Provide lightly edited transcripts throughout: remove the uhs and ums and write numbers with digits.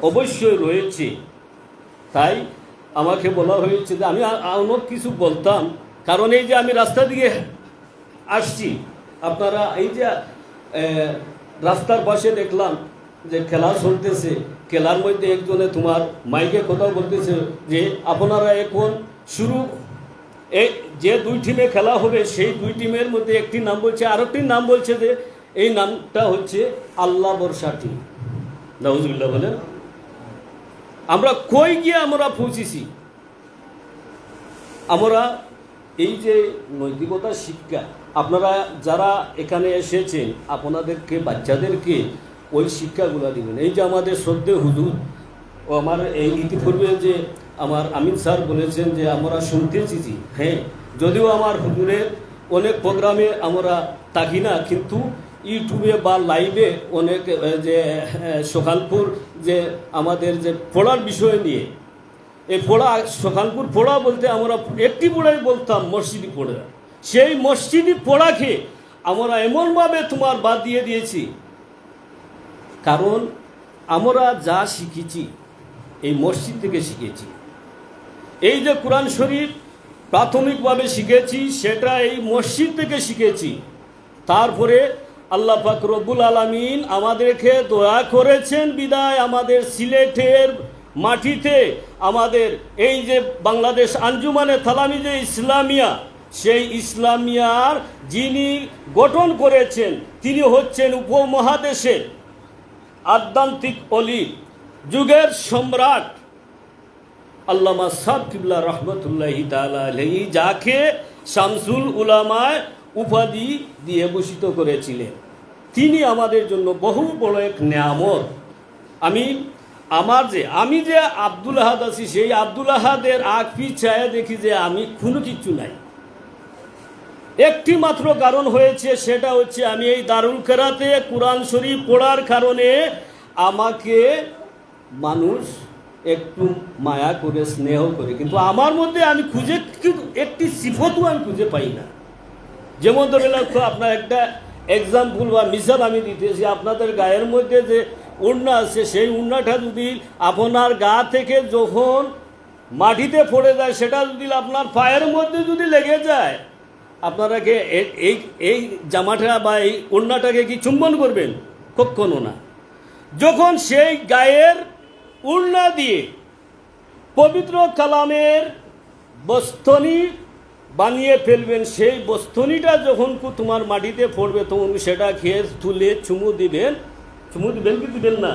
অবশ্যই রয়েছে। তাই আমাকে বলা হয়েছে যে আমি অনেক কিছু বলতাম, কারণ এই যে আমি রাস্তা দিকে আসছি, আপনারা এই যে রাস্তার পাশে দেখলাম যে খেলা চলতেছে, খেলার মধ্যে একজনে তোমার মাইকে কথা বলতেছে যে আপনারা এখন শুরু, এই যে দুই টিমে খেলা হবে সেই দুই টিমের মধ্যে একটি নাম বলছে, আরেকটির নাম বলছে যে এই নামটা হচ্ছে আল্লাহ বর্ষা টিম। নাউজুবিল্লাহ বলেন। আমরা কই গিয়ে আমরা পৌঁছেছি? আমরা এই যে নৈতিকতার শিক্ষা, আপনারা যারা এখানে এসেছেন আপনাদেরকে বাচ্চাদেরকে ওই শিক্ষাগুলো দিবেন। এই যে আমাদের শ্রদ্ধেয় হুজুর ও আমার এই ইতিপূর্বে যে আমার আমিন স্যার বলেছেন যে আমরা শুনতেছি, হ্যাঁ, যদিও আমার হুজুরের অনেক প্রোগ্রামে আমরা থাকি না, কিন্তু ইউটিউবে বা লাইভে অনেক যে সকালপুর যে আমাদের যে পড়ার বিষয় নিয়ে, এই পড়া সকালপুর পড়া বলতে আমরা একটি পড়াই বলতাম মসজিদি পড়া, সেই মসজিদি পড়াকে আমরা এমনভাবে তোমার বাদ দিয়ে দিয়েছি, কারণ আমরা যা শিখেছি এই মসজিদ থেকে শিখেছি। এই যে কোরআন শরীফ প্রাথমিকভাবে শিখেছি সেটা এই মসজিদ থেকে শিখেছি। তারপরে আল্লাহ পাক রব্বুল আলামিন আমাদেরকে দয়া করেছেন বিদায় আমাদের সিলেটের মাটিতে আমাদের এই যে বাংলাদেশ আঞ্জুমানে তালামিজে ইসলামিয়া, সেই ইসলামিয়ার যিনি গঠন করেছেন তিনি হচ্ছেন উপমহাদেশের আধ্যাত্মিক অলি, যুগের সম্রাট আল্লামা সাদ কিবলা রহমতুল্লাহি তাআলা আলাইহি, যাকে শামসুল উলামায় উপাধি দিয়ে ভূষিত করেছিলেন। তিনি আমাদের জন্য বহু বড় এক নেয়ামত। আমি যে আব্দুল আহাদ আছি, সেই আব্দুল আহাদের আগ পিছায় দেখি যে আমি কোনো কিছু নাই। একটি মাত্র কারণ হয়েছে, সেটা হচ্ছে আমি এই দারুল কেরাতে কোরআন শরীফ পড়ার কারণে আমাকে মানুষ একটু মায়া করে স্নেহ করে, কিন্তু আমার মধ্যে আমি খুঁজে একটি সিফতও আমি খুঁজে পাই না। যেমন ধরে রাখো, আপনার একটা এক্সাম্পল বা মিসাল আমি দিতেছি, আপনাদের গায়ের মধ্যে যে উড়না আছে সেই উড়নাটা যদি আপনার গা থেকে যখন মাটিতে পড়ে যায়, সেটা যদি আপনার পায়ের মধ্যে যদি লেগে যায়, আপনারাকে এই জামাটা বা এই উড়নাটাকে কি চুম্বন করবেন? কখনো না। যখন সেই গায়ের উড়না দিয়ে পবিত্র কালামের বস্তনি বানিয়ে ফেলবেন, সেই বস্তনিটা যখন তোমার মাটিতে পড়বে তখন সেটা খেয়ে তুলে চুমু দিবেন কি দিবেন না?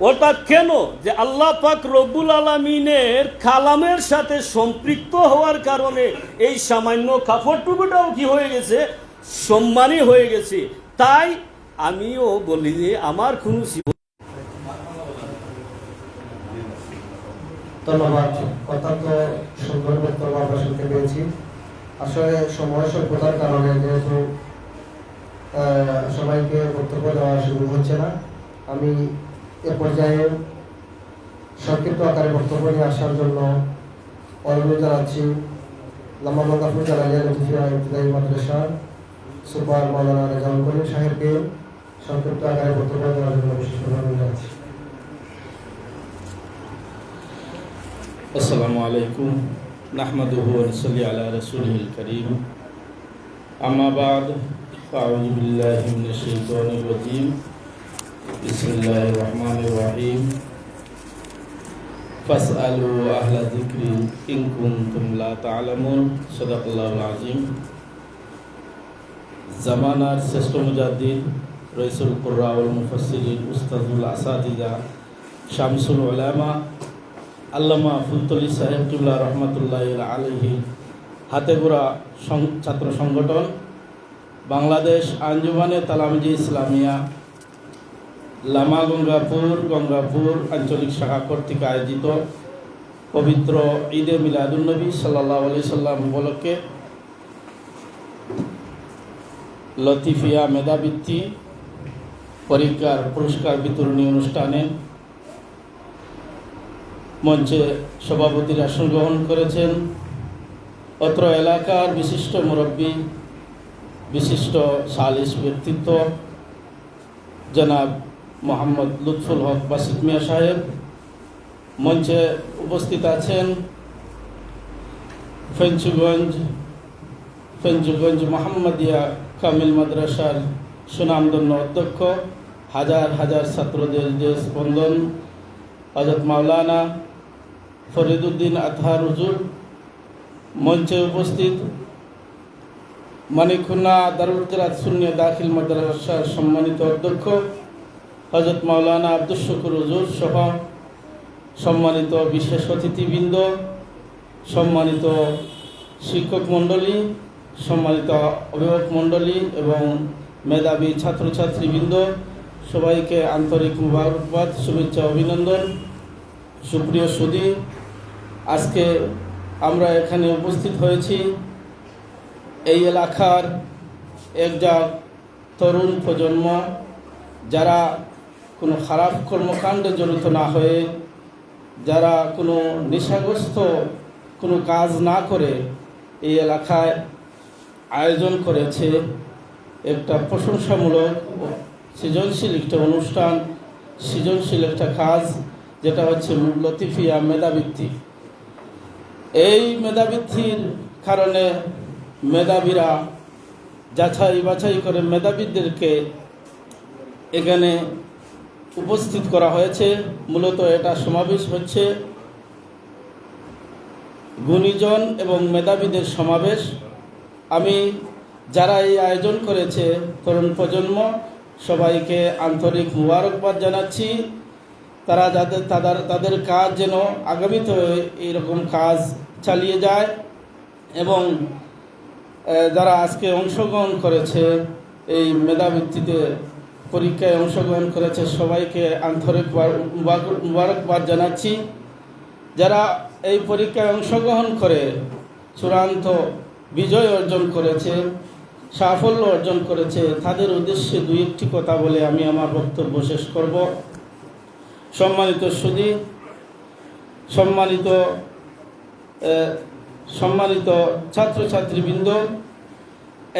অর্থাৎ কেন? যে আল্লাহ পাক রব্বুল আলামিনের কালামের সাথে সম্পৃক্ত হওয়ার কারণে এই সামান্য কাপড়টুকুটাও কি হয়ে গেছে? সম্মানী হয়ে গেছে। তাই আমিও বলি যে আমার কোনো ধন্যবাদ। অত্যন্ত সুন্দর বক্তব্য আমরা শুনতে পেয়েছি। আসলে সময় স্বল্পতার কারণে যেহেতু সবাইকে বক্তব্য দেওয়া সুযোগ হচ্ছে না, আমি এ পর্যায়ে সংক্ষিপ্ত আকারে বক্তব্য নিয়ে আসার জন্য অনুরোধ জানাচ্ছি লাম্বাবাগাপুর জালালিয়া লতিফিয়া ইবতিদায়ী মাদ্রাসার সুপার মাওলানা রেজাউল করিম সাহেবকে সংক্ষিপ্ত আকারে বক্তব্য দেওয়ার জন্য বিশেষ অনুরোধ জানাচ্ছি। আসসালামু আলাইকুম নাহমাদুহু ওয়া নুসাল্লি আলা রাসূলিল কারীম আম্মা বা'দ ফাআউযু বিল্লাহি মিনাশ শাইতানির রাজীম বিসমিল্লাহির রহমানির রহিম ফাসআলু আহলা যিকরি ইন কুনতুম লা তা'লামুন সাদাকাল্লাহুল আযীম। জামানার শ্রেষ্ঠ মুজাদ্দিদ রাইসুল কুররা ওয়াল মুফাসসিরিন উস্তাজুল আসাতিজা শামসুল উলামা আল্লামা ফুলতলি সাহেব কিবলা রহমতুল্লাহ আলাইহি হাতে গোড়া ছাত্র সংগঠন বাংলাদেশ আঞ্জুমানে তালামিজে ইসলামিয়া লামা গঙ্গাপুর আঞ্চলিক শাখা কর্তৃক আয়োজিত পবিত্র ঈদে মিলাদুন্নবী সাল্লাল্লাহু আলাইহি সাল্লাম উপলক্ষে লতিফিয়া মেধাবৃত্তি পরীক্ষার পুরস্কার বিতরণী অনুষ্ঠানে মঞ্চে সভাপতির আসন গ্রহণ করেছেন অত্র এলাকার বিশিষ্ট মুরব্বী, বিশিষ্ট সালিস ব্যক্তিত্ব জনাব মোহাম্মদ লুৎফুল হক বাসিত মিয়া সাহেব, মঞ্চে উপস্থিত আছেন ফেঞ্চুগঞ্জ মোহাম্মদিয়া কামিল মাদ্রাসার সুনামধন্য অধ্যক্ষ, হাজার হাজার ছাত্রদের যে স্পন্দন হযরত মাওলানা ফরিদুদ্দিন আতহার হুজুর, মঞ্চে উপস্থিত মানিকুন্না দারুল কিরাত সুন্নিয়া দাখিল মাদ্রাসার সম্মানিত অধ্যক্ষ হযরত মাওলানা আব্দুস শুকুর হুজুর সহ সম্মানিত বিশেষ অতিথিবৃন্দ, সম্মানিত শিক্ষক মণ্ডলী, সম্মানিত অভিভাবক মণ্ডলী এবং মেধাবী ছাত্রছাত্রীবৃন্দ, সবাইকে আন্তরিক মুবারকবাদ, শুভেচ্ছা, অভিনন্দন। সুপ্রিয় সুধী, আজকে আমরা এখানে উপস্থিত হয়েছি এই এলাকার একজন তরুণ প্রজন্ম, যারা কোনো খারাপ কর্মকাণ্ডে জড়িত না হয়ে, যারা কোনো নেশাগ্রস্ত কোনো কাজ না করে এই এলাকায় আয়োজন করেছে একটা প্রশংসামূলক সৃজনশীল একটা অনুষ্ঠান, সৃজনশীল একটা কাজ, যেটা হচ্ছে লতিফিয়া মেধাবৃত্তি। এই মেধাবৃত্তির কারণে মেধাবীরা যাচাই বাছাই করে মেধাবীদেরকে এখানে উপস্থিত করা হয়েছে। মূলত এটা সমাবেশ হচ্ছে গুণীজন এবং মেধাবীদের সমাবেশ। আমি যারা এই আয়োজন করেছে তরুণ প্রজন্ম, সবাইকে আন্তরিক মুবারকবাদ জানাচ্ছি। তারা তাদের কাজ যেন আগামীতে এইরকম কাজ চালিয়ে যায়, এবং যারা আজকে অংশগ্রহণ করেছে এই মেধাবৃত্তিতে পরীক্ষায় অংশগ্রহণ করেছে, সবাইকে আন্তরিক মুবারকবাদ জানাচ্ছি। যারা এই পরীক্ষায় অংশগ্রহণ করে চূড়ান্ত বিজয় অর্জন করেছে, সাফল্য অর্জন করেছে, তাদের উদ্দেশ্যে দুই একটি কথা বলে আমি আমার বক্তব্য শেষ করব। সম্মানিত সুধী, সম্মানিত ছাত্রছাত্রীবৃন্দ,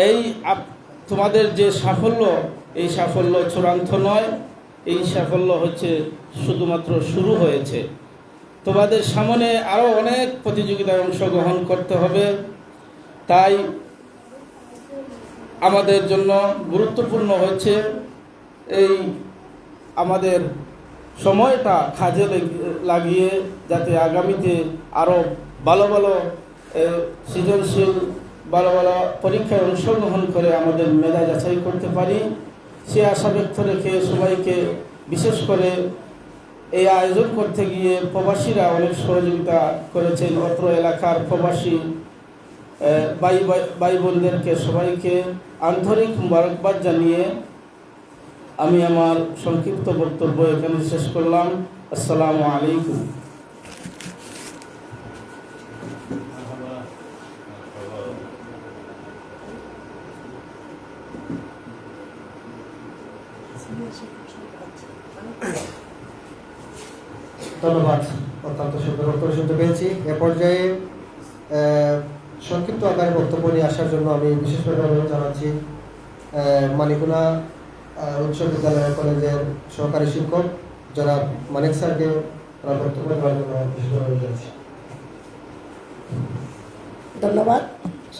এই তোমাদের যে সাফল্য, এই সাফল্য চূড়ান্ত নয়, এই সাফল্য হচ্ছে শুধুমাত্র শুরু হয়েছে। তোমাদের সামনে আরও অনেক প্রতিযোগিতায় অংশগ্রহণ করতে হবে। তাই আমাদের জন্য গুরুত্বপূর্ণ হচ্ছে এই আমাদের সময়টা কাজে লাগিয়ে যাতে আগামীতে আরও ভালো ভালো সৃজনশীল ভালো ভালো পরীক্ষায় অংশগ্রহণ করে আমাদের মেধা যাচাই করতে পারি, সে আশা ব্যক্ত রেখে সবাইকে, বিশেষ করে এই আয়োজন করতে গিয়ে প্রবাসীরা অনেক সহযোগিতা করেছেন, অত্র এলাকার প্রবাসী ভাই বোনদেরকে সবাইকে আন্তরিক মুবারকবাদ জানিয়ে আমি আমার সংক্ষিপ্ত বক্তব্য এখানে শেষ করলাম। আসসালামু আলাইকুম। ধন্যবাদ, অত্যন্ত সুন্দর বক্তব্য শুনতে পেয়েছি। এ পর্যায়ে সংক্ষিপ্ত আকারে বক্তব্য নিয়ে আসার জন্য আমি বিশেষভাবে অনুরোধ জানাচ্ছি মানিকুনা উচ্চ বিদ্যালয় কলেজের সহকারী শিক্ষক যারা মানিক স্যারকে তারা বক্তব্য দেওয়ার জন্য বিশেষভাবে অনুরোধ জানাচ্ছি। ধন্যবাদ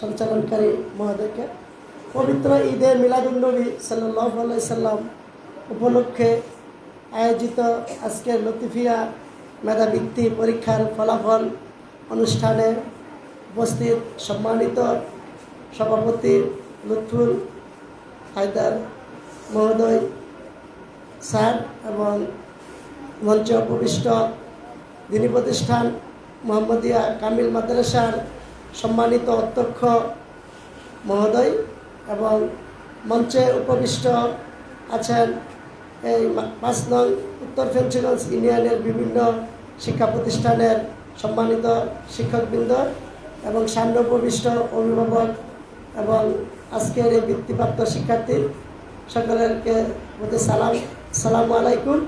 সঞ্চালনকারী মহোদয়কে। পবিত্র ঈদে মিলাদুন্নবী সাল্লাল্লাহু আলাইহি সাল্লাম উপলক্ষে আয়োজিত আজকের লতিফিয়া মেধাবৃত্তি পরীক্ষার ফলাফল অনুষ্ঠানে উপস্থিত সম্মানিত সভাপতি লুৎফুল হায়দার মহোদয় স্যার এবং মঞ্চে উপবিষ্ট দিনী প্রতিষ্ঠান মোহাম্মদিয়া কামিল মাদ্রাসার সম্মানিত অধ্যক্ষ মহোদয় এবং মঞ্চে উপবিষ্ট আছেন এই 5 নং উত্তর ফেঞ্চুগঞ্জ ইউনিয়নের বিভিন্ন শিক্ষা প্রতিষ্ঠানের সম্মানিত শিক্ষকবৃন্দ এবং সামনে উপবিষ্ট অভিভাবক এবং আজকের এই বৃত্তিপ্রাপ্ত শিক্ষার্থী সকলকে বলতে সালামু আলাইকুম।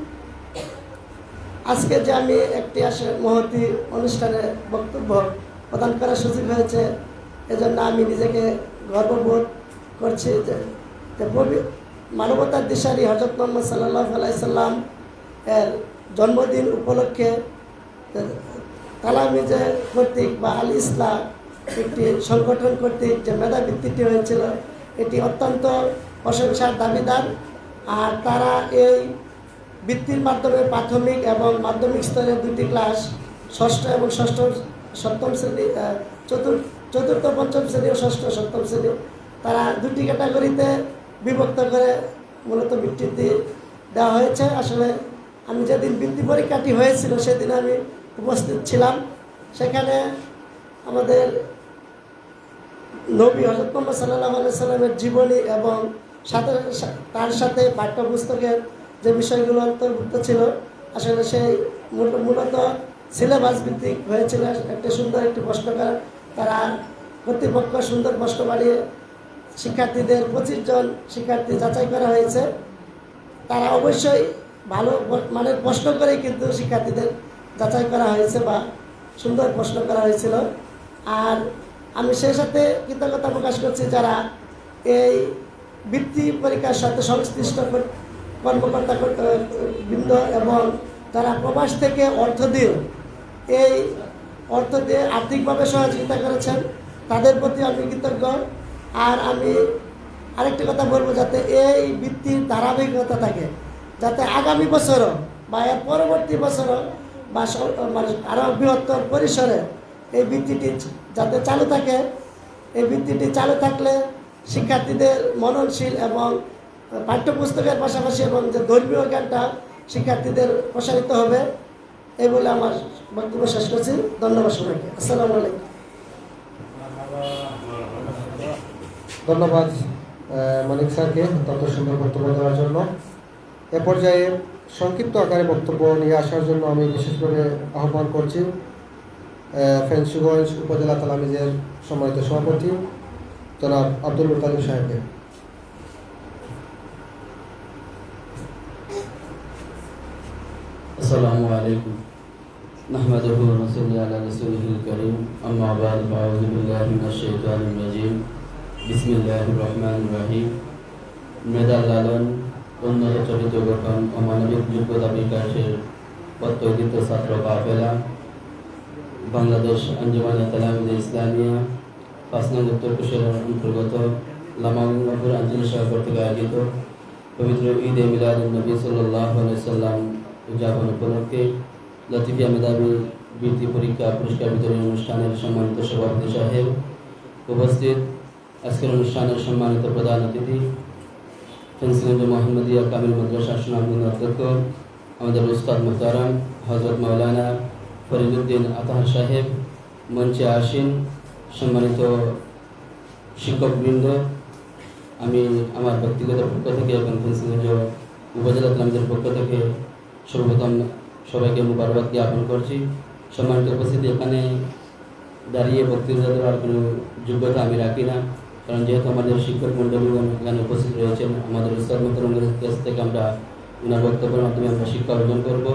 আজকে যে আমি একটি মহতী অনুষ্ঠানে বক্তব্য প্রদান করার সুযোগ হয়েছে, এজন্য আমি নিজেকে গর্ববোধ করছি যে মানবতার দিশারি হযরত মুহাম্মদ সাল্লাল্লাহু আলাইহি সাল্লাম এর জন্মদিন উপলক্ষে তালামিজে কর্তৃক বা আল ইসলাম একটি সংগঠন কর্তৃক যে মেধাবৃত্তিটি হয়েছিল এটি অত্যন্ত প্রশংসার দাবিদার। আর তারা এই বৃত্তির মাধ্যমে প্রাথমিক এবং মাধ্যমিক স্তরের 2টি ক্লাস, ষষ্ঠ এবং সপ্তম শ্রেণী, চতুর্থ পঞ্চম শ্রেণী ও ষষ্ঠ সপ্তম শ্রেণী, তারা 2টি ক্যাটাগরিতে বিভক্ত করে মূলত বৃত্তি দেওয়া হয়েছে। আসলে আমি যেদিন বৃত্তি পরীক্ষাটি হয়েছিল সেদিন আমি উপস্থিত ছিলাম। সেখানে আমাদের নবী হযরত মুহাম্মদ সাল্লাল্লাহু আলাইহি সাল্লামের জীবনী এবং তার সাথে পাঠ্যপুস্তকের যে বিষয়গুলো অন্তর্ভুক্ত ছিল, আসলে সেই মূলত সিলেবাস ভিত্তিক হয়েছিল। একটা সুন্দর একটি প্রশ্নকার তারা কর্তৃপক্ষ সুন্দর প্রশ্ন বানিয়ে শিক্ষার্থীদের 25 জন শিক্ষার্থী যাচাই করা হয়েছে। তারা অবশ্যই ভালো মানের প্রশ্ন করেই কিন্তু শিক্ষার্থীদের যাচাই করা হয়েছে বা সুন্দর প্রশ্ন করা হয়েছিল। আর আমি সেই সাথে কৃতজ্ঞতা প্রকাশ করছি যারা এই বৃত্তি পরীক্ষার সাথে সংশ্লিষ্ট কর্মকর্তা বৃন্দ এবং যারা প্রবাস থেকে অর্থ দিয়ে আর্থিকভাবে সহযোগিতা করেছেন, তাদের প্রতি আমি কৃতজ্ঞ। আর আমি আরেকটি কথা বলবো, যাতে এই বৃত্তির ধারাবাহিকতা থাকে, যাতে আগামী বছরও বা এর পরবর্তী বছরও বা মানে আরও বৃহত্তর পরিসরে এই বৃত্তিটি যাতে চালু থাকে। এই বৃত্তিটি চালু থাকলে শিক্ষার্থীদের মননশীল এবং পাঠ্যপুস্তকের পাশাপাশি এবং যে ধর্মীয় জ্ঞানটা শিক্ষার্থীদের প্রসারিত হবে, এই বলে আমার বক্তব্য শেষ করছি। ধন্যবাদ সবাইকে। আসসালামু আলাইকুম। ধন্যবাদ মানিক স্যারকে তত সুন্দর বক্তব্য দেওয়ার জন্য। এ পর্যায়ে সংক্ষিপ্ত আকারে বক্তব্য নিয়ে আসার জন্য আমি বিশেষভাবে আহ্বান করছি ফেঞ্চুগঞ্জ উপজেলা তালামিজের সম্মানিত সভাপতি জনাব আব্দুল মুতালিব সাহেবকে। আসসালামু আলাইকুম। নাহমাদুহু ওয়া নুসাল্লি আলা রাসূলিল কারীম। আম্মা বা'দ, আউযু বিল্লাহি মিনাশ শাইতানির রাজীম। বিসমিল্লাহির রহমানির রহিম। মেধা লালন, উন্নত চরিত্র গঠন ও মানবিক যোগ্যতা বিকাশের পথপ্রদীপ্ত ছাত্র কাফেলা বাংলাদেশ আঞ্জুমানে তালামিজে ইসলামিয়া 5 নং উত্তর কুশিয়ারার অন্তর্গত লামাগঙ্গাপুর আঞ্চলিক শাখা কর্তৃক আয়োজিত পবিত্র ঈদে মিলাদুন নবী সাল্লাল্লাহু আলাইহি সাল্লাম উদযাপন উপলক্ষে লতিফিয়া মেধাবী বৃত্তি পরীক্ষা পুরস্কার বিতরণ অনুষ্ঠানের সম্মানিত সভাপতি সাহেব, উপস্থিত আজকের অনুষ্ঠানের সম্মানিত প্রধান অতিথি ফেন্সিগঞ্জ মোহাম্মদিয়া কামিল মাদ্রাসা সুনামগঞ্জ অধ্যক্ষ আমাদের উস্তাদ মুহতারাম হযরত মাওলানা ফরিদুদ্দিন আতাহার সাহেব, মঞ্চে আসীন সম্মানিত শিক্ষকবৃন্দ, আমি আমার ব্যক্তিগত পক্ষ থেকে এবং ফেন্সিগঞ্জ উপজেলা তালামিজের পক্ষ থেকে সর্বপ্রথম সবাইকে মুবারকবাদ জ্ঞাপন করছি। সম্মানিত উপস্থিতি, এখানে দাঁড়িয়ে বক্তৃতা দেওয়ার কোনো যোগ্যতা আমি রাখি না, কারণ যেহেতু আমাদের শিক্ষক মণ্ডলীগণ এখানে উপস্থিত রয়েছেন, আমাদের উস্তাদ মুহতারামের কাছ থেকে আমরা ওনার বক্তব্যের মাধ্যমে আমরা শিক্ষা অর্জন করব।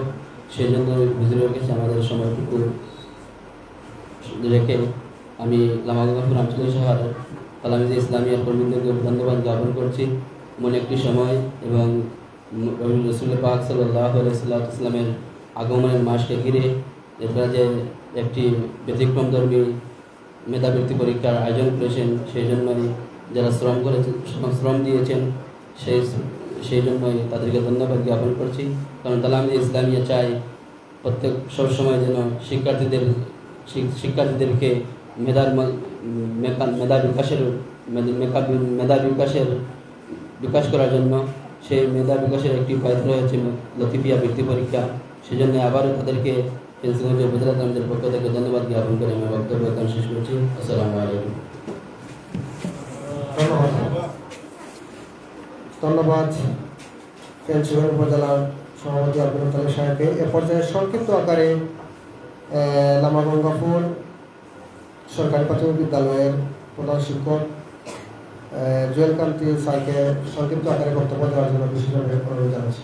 সেই জন্য হুজুরের কাছে আমাদের সময়টুকু রেখে আমি লামাগঙ্গাপুর আঞ্চলিক শহর তালামিজে ইসলামিয়ার কর্মীদেরকে ধন্যবাদ জ্ঞাপন করছি। মনে একটি সময় এবং রাসূল পাক সাল্লাল্লাহু আলাইহি ওয়াসাল্লামের আগমনের মাসকে ঘিরে এরপরে যে একটি ব্যতিক্রমধর্মী মেধাবৃত্তি পরীক্ষার আয়োজন করেছেন, সেই জন্যই যারা শ্রম দিয়েছেন সেই জন্যই তাদেরকে ধন্যবাদ জ্ঞাপন করছি। কারণ তালামিজে ইসলামিয়া চাই প্রত্যেক সবসময় যেন শিক্ষার্থীদেরকে বিকাশ করার জন্য সেই মেধা বিকাশের একটি উপায় রয়েছে লতিফিয়া বৃত্তি পরীক্ষা। সেই জন্য আবারও তাদেরকে ফেন্সিগঞ্জ উপজেলা তালামিজের পক্ষ থেকে ধন্যবাদ জ্ঞাপন করে আমি বক্তব্য এখানে শেষ করছি। আসসালামু আলাইকুম। ধন্যবাদ ফেঞ্চুগঞ্জ উপজেলার সভাপতি আব্দুল মুতালিব সাহেবকে। এ পর্যায়ে সংক্ষিপ্ত আকারে লামাগঙ্গাপুর সরকারি প্রাথমিক বিদ্যালয়ের প্রধান শিক্ষক জুয়েল কান্তি স্যারকে সংক্ষিপ্ত আকারে বক্তব্য দেওয়ার জন্য বিশেষভাবে অনুরোধ জানাচ্ছি।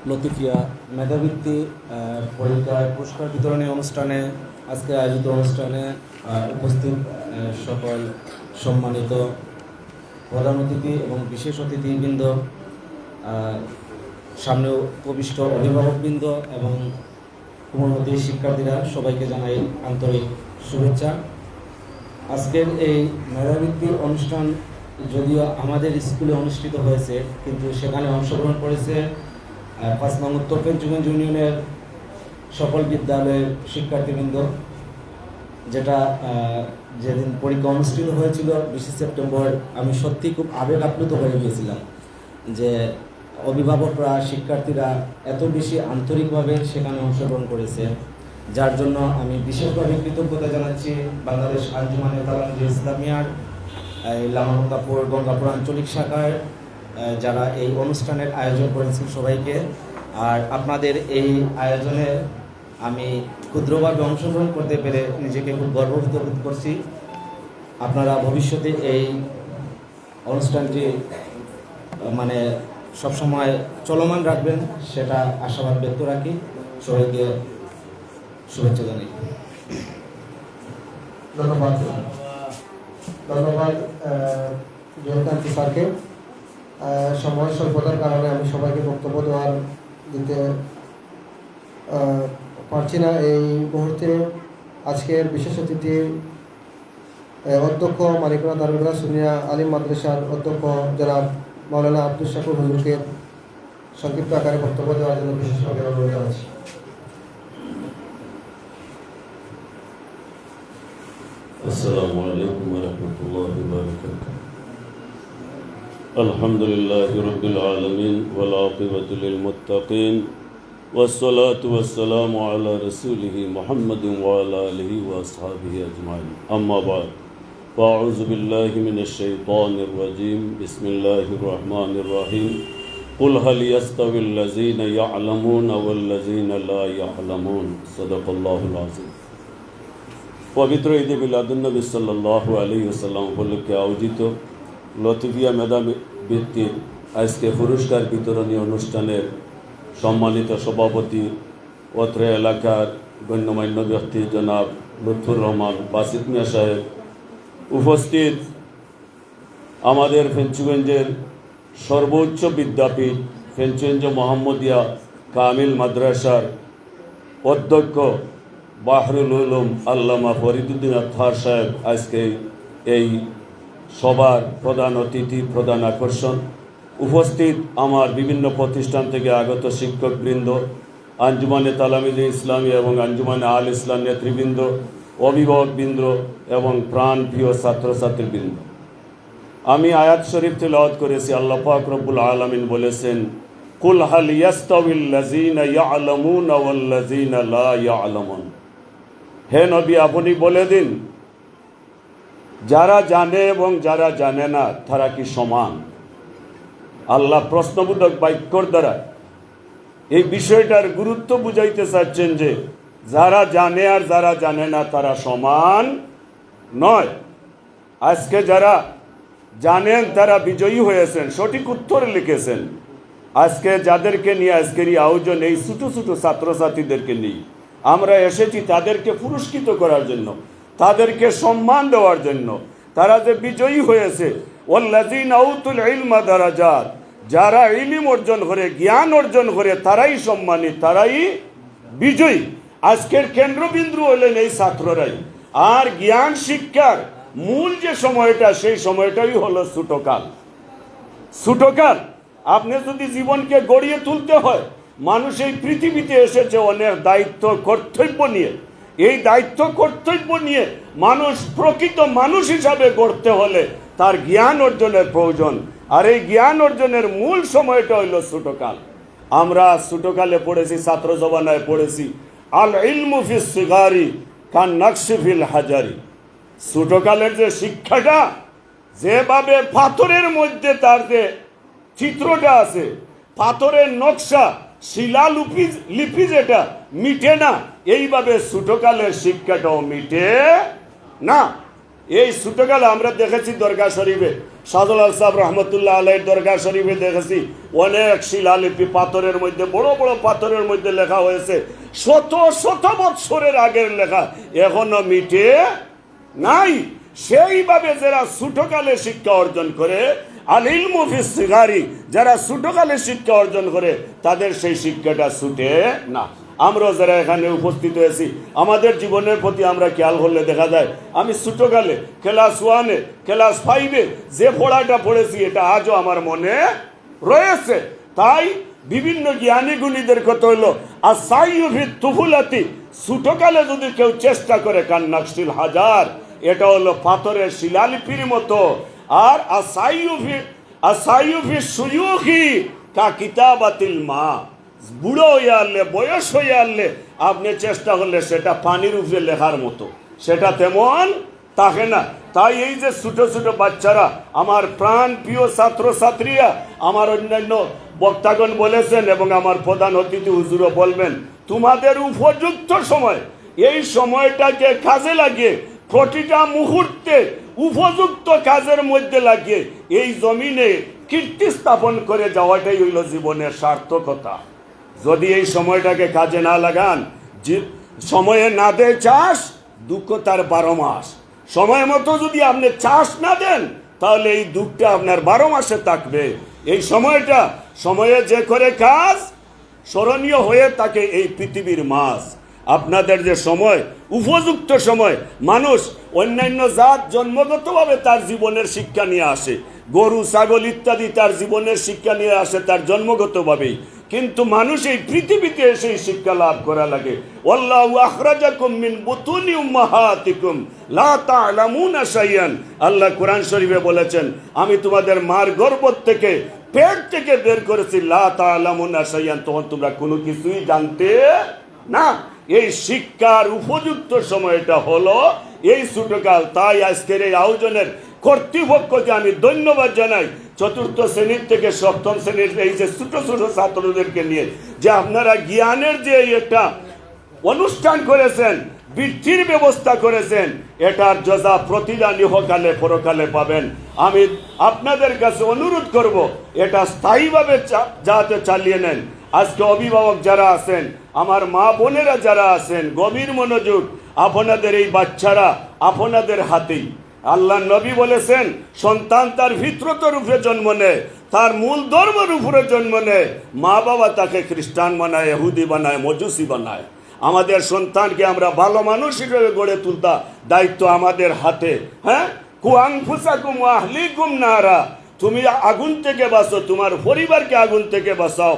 লতিফিয়া মেধাবৃত্তি পরীক্ষায় পুরস্কার বিতরণী অনুষ্ঠানে আজকে আয়োজিত অনুষ্ঠানে উপস্থিত সকল সম্মানিত প্রধান অতিথি এবং বিশেষ অতিথিবৃন্দ, সামনেও উপবিষ্ট অভিভাবকবৃন্দ এবং কোমলমতি শিক্ষার্থীরা, সবাইকে জানাই আন্তরিক শুভেচ্ছা। আজকের এই মেধাবৃত্তি অনুষ্ঠান যদিও আমাদের স্কুলে অনুষ্ঠিত হয়েছে, কিন্তু সেখানে অংশগ্রহণ করেছে 5 নং উত্তর ফেঞ্চুগঞ্জ ইউনিয়নের সকল বিদ্যালয়ের শিক্ষার্থীবৃন্দ। যেটা যেদিন পরীক্ষা অনুষ্ঠিত হয়েছিল 20 সেপ্টেম্বর, আমি সত্যি খুব আবেগ আপ্লুত হয়ে গিয়েছিলাম যে অভিভাবকরা, শিক্ষার্থীরা এত বেশি আন্তরিকভাবে সেখানে অংশগ্রহণ করেছে, যার জন্য আমি বিশেষভাবে কৃতজ্ঞতা জানাচ্ছি বাংলাদেশ আঞ্জুমানে তালামীযে ইসলামিয়ার লামাগঙ্গাপুর গঙ্গাপুর আঞ্চলিক শাখার যারা এই অনুষ্ঠানের আয়োজন করেছেন সবাইকে। আর আপনাদের এই আয়োজনে আমি ক্ষুদ্রভাবে অংশগ্রহণ করতে পেরে নিজেকে খুব গর্ববোধ করছি। আপনারা ভবিষ্যতে এই অনুষ্ঠানটি মানে সবসময় চলমান রাখবেন, সেটা আশাবাদ ব্যক্ত রাখি। সবাইকে শুভেচ্ছা জানাই। ধন্যবাদ জয়কান্তি স্যারকে। সময় স্বল্পতার কারণে আমি সবাইকে বক্তব্য দিতে পারছি না এই মুহূর্তে। আজকের বিশেষ অতিথি অধ্যক্ষ মানিকগঞ্জ দারুল সুনিয়া আলিম মাদ্রাসার অধ্যক্ষ জনাব মাওলানা আব্দুল শাকুর হুজুরকে সংক্ষিপ্ত আকারে বক্তব্য দেওয়ার জন্য বিশেষভাবে অনুরোধ জানাচ্ছি। السلام عليكم ورحمة الله وبركاته. الحمد لله رب العالمين والعاقبة للمتقين والصلاة والسلام على رسوله محمد وعلى آله وأصحابه أجمعين. أما بعد، فأعوذ بالله من الشيطان الرجيم. بسم الله الرحمن الرحيم. قل هل يستوي الذين يعلمون والذين لا يعلمون. صدق الله العظيم. পবিত্র ঈদে মিলাদুন্নবী সাল্লাল্লাহু আলাইহি ওয়াসাল্লাম উপলক্ষে আয়োজিত লতিফিয়া মেধাবৃত্তির আজকে পুরস্কার বিতরণী অনুষ্ঠানের সম্মানিত সভাপতি অত্র এলাকার গণ্যমান্য ব্যক্তি জনাব লুৎফুর রহমান বাসিত মিয়া সাহেব, উপস্থিত আমাদের ফেঞ্চুগঞ্জের সর্বোচ্চ বিদ্যাপীঠ ফেঞ্চুগঞ্জ মোহাম্মদিয়া কামিল মাদ্রাসার অধ্যক্ষ বাহরুল উলুম আল্লামা ফরিদুদ্দিন আত্তার সাহেব আজকে এই সভার প্রধান অতিথি, প্রধান আকর্ষণ। উপস্থিত আমার বিভিন্ন প্রতিষ্ঠান থেকে আগত শিক্ষকবৃন্দ, আঞ্জুমানে তালামীযে ইসলামী এবং আঞ্জুমানে আল ইসলাম নেতৃবৃন্দ, অভিভাবকবৃন্দ এবং প্রাণপ্রিয় ছাত্রছাত্রীবৃন্দ। আমি আয়াত শরীফ তিলাওয়াত করেছি। আল্লাহ পাক রব্বুল আলামিন বলেছেন, কুল হাল ইয়াস্তাউিল লাযীনা ইয়া'লামুনা ওয়াল লাযীনা লা ইয়া'লামুন। হে নবী, আপনি বলে দিন, যারা জানে এবং যারা জানে না তারা কি সমান? আল্লাহ প্রশ্নবোধক বাক্যর দ্বারা এই বিষয়টার গুরুত্ব বুঝাইতে চাচ্ছেন যে যারা জানে আর যারা জানে না তারা সমান নয়। আজকে যারা জানেন তারা বিজয়ী হয়েছেন, সঠিক উত্তর লিখেছেন। আজকে যাদেরকে নিয়ে আজকের এই আয়োজন, এই ছোটো ছোটো ছাত্রছাত্রীদেরকে নিয়ে আমরা এসেছি তাদেরকে পুরস্কৃত করার জন্য, তাদেরকে সম্মান দেওয়ার জন্য। তারা যে বিজয়ী হয়েছে, ওয়াল্লাযীনা উতুল ইলমা দারাজাত, যারা ইলম অর্জন করে, জ্ঞান অর্জন করে, তারাই সম্মানিত, তারাই বিজয়ী। আজকের কেন্দ্রবিন্দু হলেন এই ছাত্ররাই। আর জ্ঞান শিক্ষার মূল যে সময়টা, সেই সময়টাই হলো ছোটকাল। ছোটকাল আপনি যদি জীবনকে গড়িয়ে তুলতে হয়, মানুষ এই পৃথিবীতে এসেছে অনেক দায়িত্ব কর্তব্য নিয়ে। এই দায়িত্ব কর্তব্য নিয়ে মানুষ প্রকৃত মানুষ হিসাবে গড়তে হলে তার জ্ঞান অর্জনের প্রয়োজন। আর এই জ্ঞান অর্জনের মূল সময়টা হইল ছোটকাল। আমরা ছোটকালে পড়েছি, ছাত্র জবানায় পড়েছি, আল ইলমু ফিস সিগারি কান নাকশি ফিল হাজারি। ছোটকালের যে শিক্ষাটা, যেভাবে পাথরের মধ্যে তার যে চিত্রটা আছে, পাথরের নকশা, শিলা লিপি যেটা মিটে না, এইভাবে ছোটকালের শিক্ষাটাও মিটে না। এই ছোটকালে আমরা দেখেছি দরগা শরীফে, শাহজালাল সাহেব রহমতুল্লাহ আলাইহির দরগা শরীফে দেখেছি অনেক শিলালিপি পাথরের মধ্যে, বড় বড় পাথরের মধ্যে লেখা হয়েছে, শত শত বৎসরের আগের লেখা, এখনো মিটে নাই। সেইভাবে যারা ছোটকালে শিক্ষা অর্জন করে, আল ইলমু ফিস সিগারি, যারা ছোটকালে শিক্ষা অর্জন করে তাদের সেই শিক্ষাটা ছুটে না। আমরা যারা এখানে উপস্থিত হয়েছি আমাদের জীবনের প্রতি আমরা খেয়াল করলে দেখা যায় আমি ছোটকালে ক্লাস 1-এ ক্লাস 5-এ যে পড়াটা পড়েছি এটা আজও আমার মনে রয়েছে। তাই বিভিন্ন জ্ঞানী গুণীদের কথা হইল আসাইয়ুফি তুফুলাতি, ছোটকালে যদি কেউ চেষ্টা করে কান্নাকশিল হাজার, এটা হলো পাথরের শিলালিপির মতো। আর আসাইয়ুফি সুয়ুখি কা কিতাবাতিল মা, বুড়ো হয়ে আনলে বয়স হয়ে আনলে আপনি চেষ্টা করলে সেটা পানির উপরে লেখার মতো, সেটা তেমন থাকে না। তাই এই যে ছোট ছোট বাচ্চারা, আমার প্রাণ প্রিয় ছাত্র ছাত্রীরা, আমার অন্যান্য বক্তাগণ বলেছেন এবং আমার প্রধান অতিথি হুজুরও বলবেন, তোমাদের উপযুক্ত সময়, এই সময়টাকে কাজে লাগিয়ে প্রতিটা মুহূর্তে উপযুক্ত কাজের মধ্যে লাগিয়ে এই জমিনে কীর্তি স্থাপন করে যাওয়াটাই হইল জীবনের সার্থকতা। যদি এই সময়টাকে কাজে না লাগান, সময়ে না দেয় চাষ, দুঃখ তার 12 মাস। সময় মতো যদি আপনি চাষ না দেন তাহলে এই দুঃখটা আপনার 12 মাসে থাকবে। এই সময়টা, সময়ে যে করে কাজ স্মরণীয় হয়ে থাকে এই পৃথিবীর মাছ। আপনাদের যে সময়, উপযুক্ত সময়, মানুষ অন্যান্য জাত জন্মগতভাবে তার জীবনের শিক্ষা নিয়ে আসে, গরু ছাগল ইত্যাদি তার জীবনের শিক্ষা নিয়ে আসে তার জন্মগতভাবেই, কিন্তু মানুষ এই পৃথিবীতে এসে শিক্ষা লাভ করা লাগে। ওয়াল্লাহু আখরাজাকুম মিন বুতুনি উম্মাহাতিকুম লা তা'লামুনা শাইআন, আল্লাহ কোরআন শরীফে বলেছেন আমি তোমাদের মার গর্ভ থেকে, পেট থেকে বের করেছি, লা তা'লামুনা শাইআন, তখন তোমরা কোনো কিছুই জানতে না। এই শিক্ষার উপযুক্ত সময়টা হলো এই ছোটকাল। তাই আজকের এই আয়োজনের কর্তৃপক্ষকে আমি ধন্যবাদ জানাই, 4র্থ শ্রেণীর থেকে 7ম শ্রেণীর এই যে ছোট ছোট ছাত্রদেরকে নিয়ে যে আপনারা জ্ঞানের যে একটা অনুষ্ঠান করেছেন, বৃত্তির ব্যবস্থা করেছেন, এটার যজা প্রতিদান ইহকালে পরকালে পাবেন। আমি আপনাদের কাছে অনুরোধ করব এটা স্থায়ীভাবে যাতে চালিয়ে নেন। আজকে অভিভাবক যারা আছেন, আমার মা বোনেরা যারা আছেন, গভীর মনোযোগ, আপনাদের এই বাচ্চারা আপনাদের হাতেই। আল্লাহ নবী বলেছেন সন্তান তার ফিতরতের উপরে জন্ম নেয়, তার মূল ধর্মের উপরে জন্ম নেয়। মা বাবা তাকে খ্রিস্টান বানায়, ইহুদি বানায়, মজুসি বানায়। আমাদের সন্তানকে আমরা ভালো মানুষ হিসেবে গড়ে তুলতা দায়িত্ব আমাদের হাতে। হ্যাঁ, কু আনফুসাকুম ওয়া আহলিকুম নারা, তুমি আগুন থেকে বাঁচো, তোমার পরিবারকে আগুন থেকে বাঁচাও।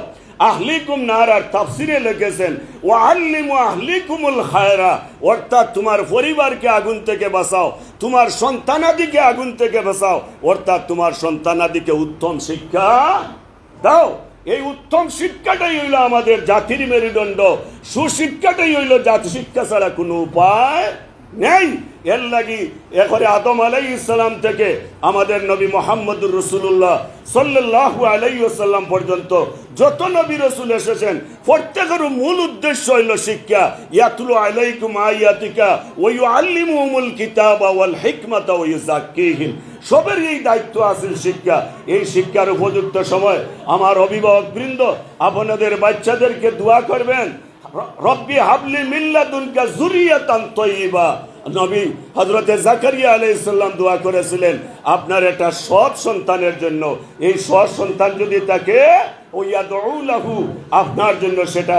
আহলিকুম নারার তাফসিরে লিখেছেন ওয়া আল্লিমু আহলিকুমুল খায়রা, অর্থাৎ তোমার পরিবারকে আগুন থেকে বাঁচাও, তোমার সন্তানাদিকে আগুন থেকে বাঁচাও, অর্থাৎ তোমার সন্তানাদিকে উত্তম শিক্ষা দাও। এই উত্তম শিক্ষাটাই হইল আমাদের জাতির মেরুদণ্ড, সুশিক্ষাটাই হইল জাতি, শিক্ষা ছাড়া কোনো উপায় নেই। এর লাগি এরপরে আদম আলাইহিস সালাম থেকে আমাদের নবী মুহাম্মদুর রাসূলুল্লাহ সাল্লাল্লাহু আলাইহি ওয়াসাল্লাম পর্যন্ত যত নবী রাসূল এসেছেন প্রত্যেকের মূল উদ্দেশ্য হইল শিক্ষা। ইয়াতলু আলাইকুম আয়াতিকা ওয়া ইউআল্লিমুহুমুল কিতাবা ওয়াল হিকমাতা ওয়া ইউযাক্কিহিম, সবের এই দায়িত্ব আছে শিক্ষা। এই শিক্ষার উপযুক্ত সময় আমার অভিভাবক বৃন্দ আপনাদের বাচ্চাদেরকে দোয়া করবেন, রব্বি হাবলি মিন লাদুনকা যুররিয়াতান তাইয়্যিবা। নবী হযরতে জাকারিয়া আলাইহিস সালাম দোয়া করেছিলেন আপনার একটা সৎ সন্তানের জন্য। এই সৎ সন্তান যদি তাকে ওয়ায়াদউ লাহু, আপনার জন্য সেটা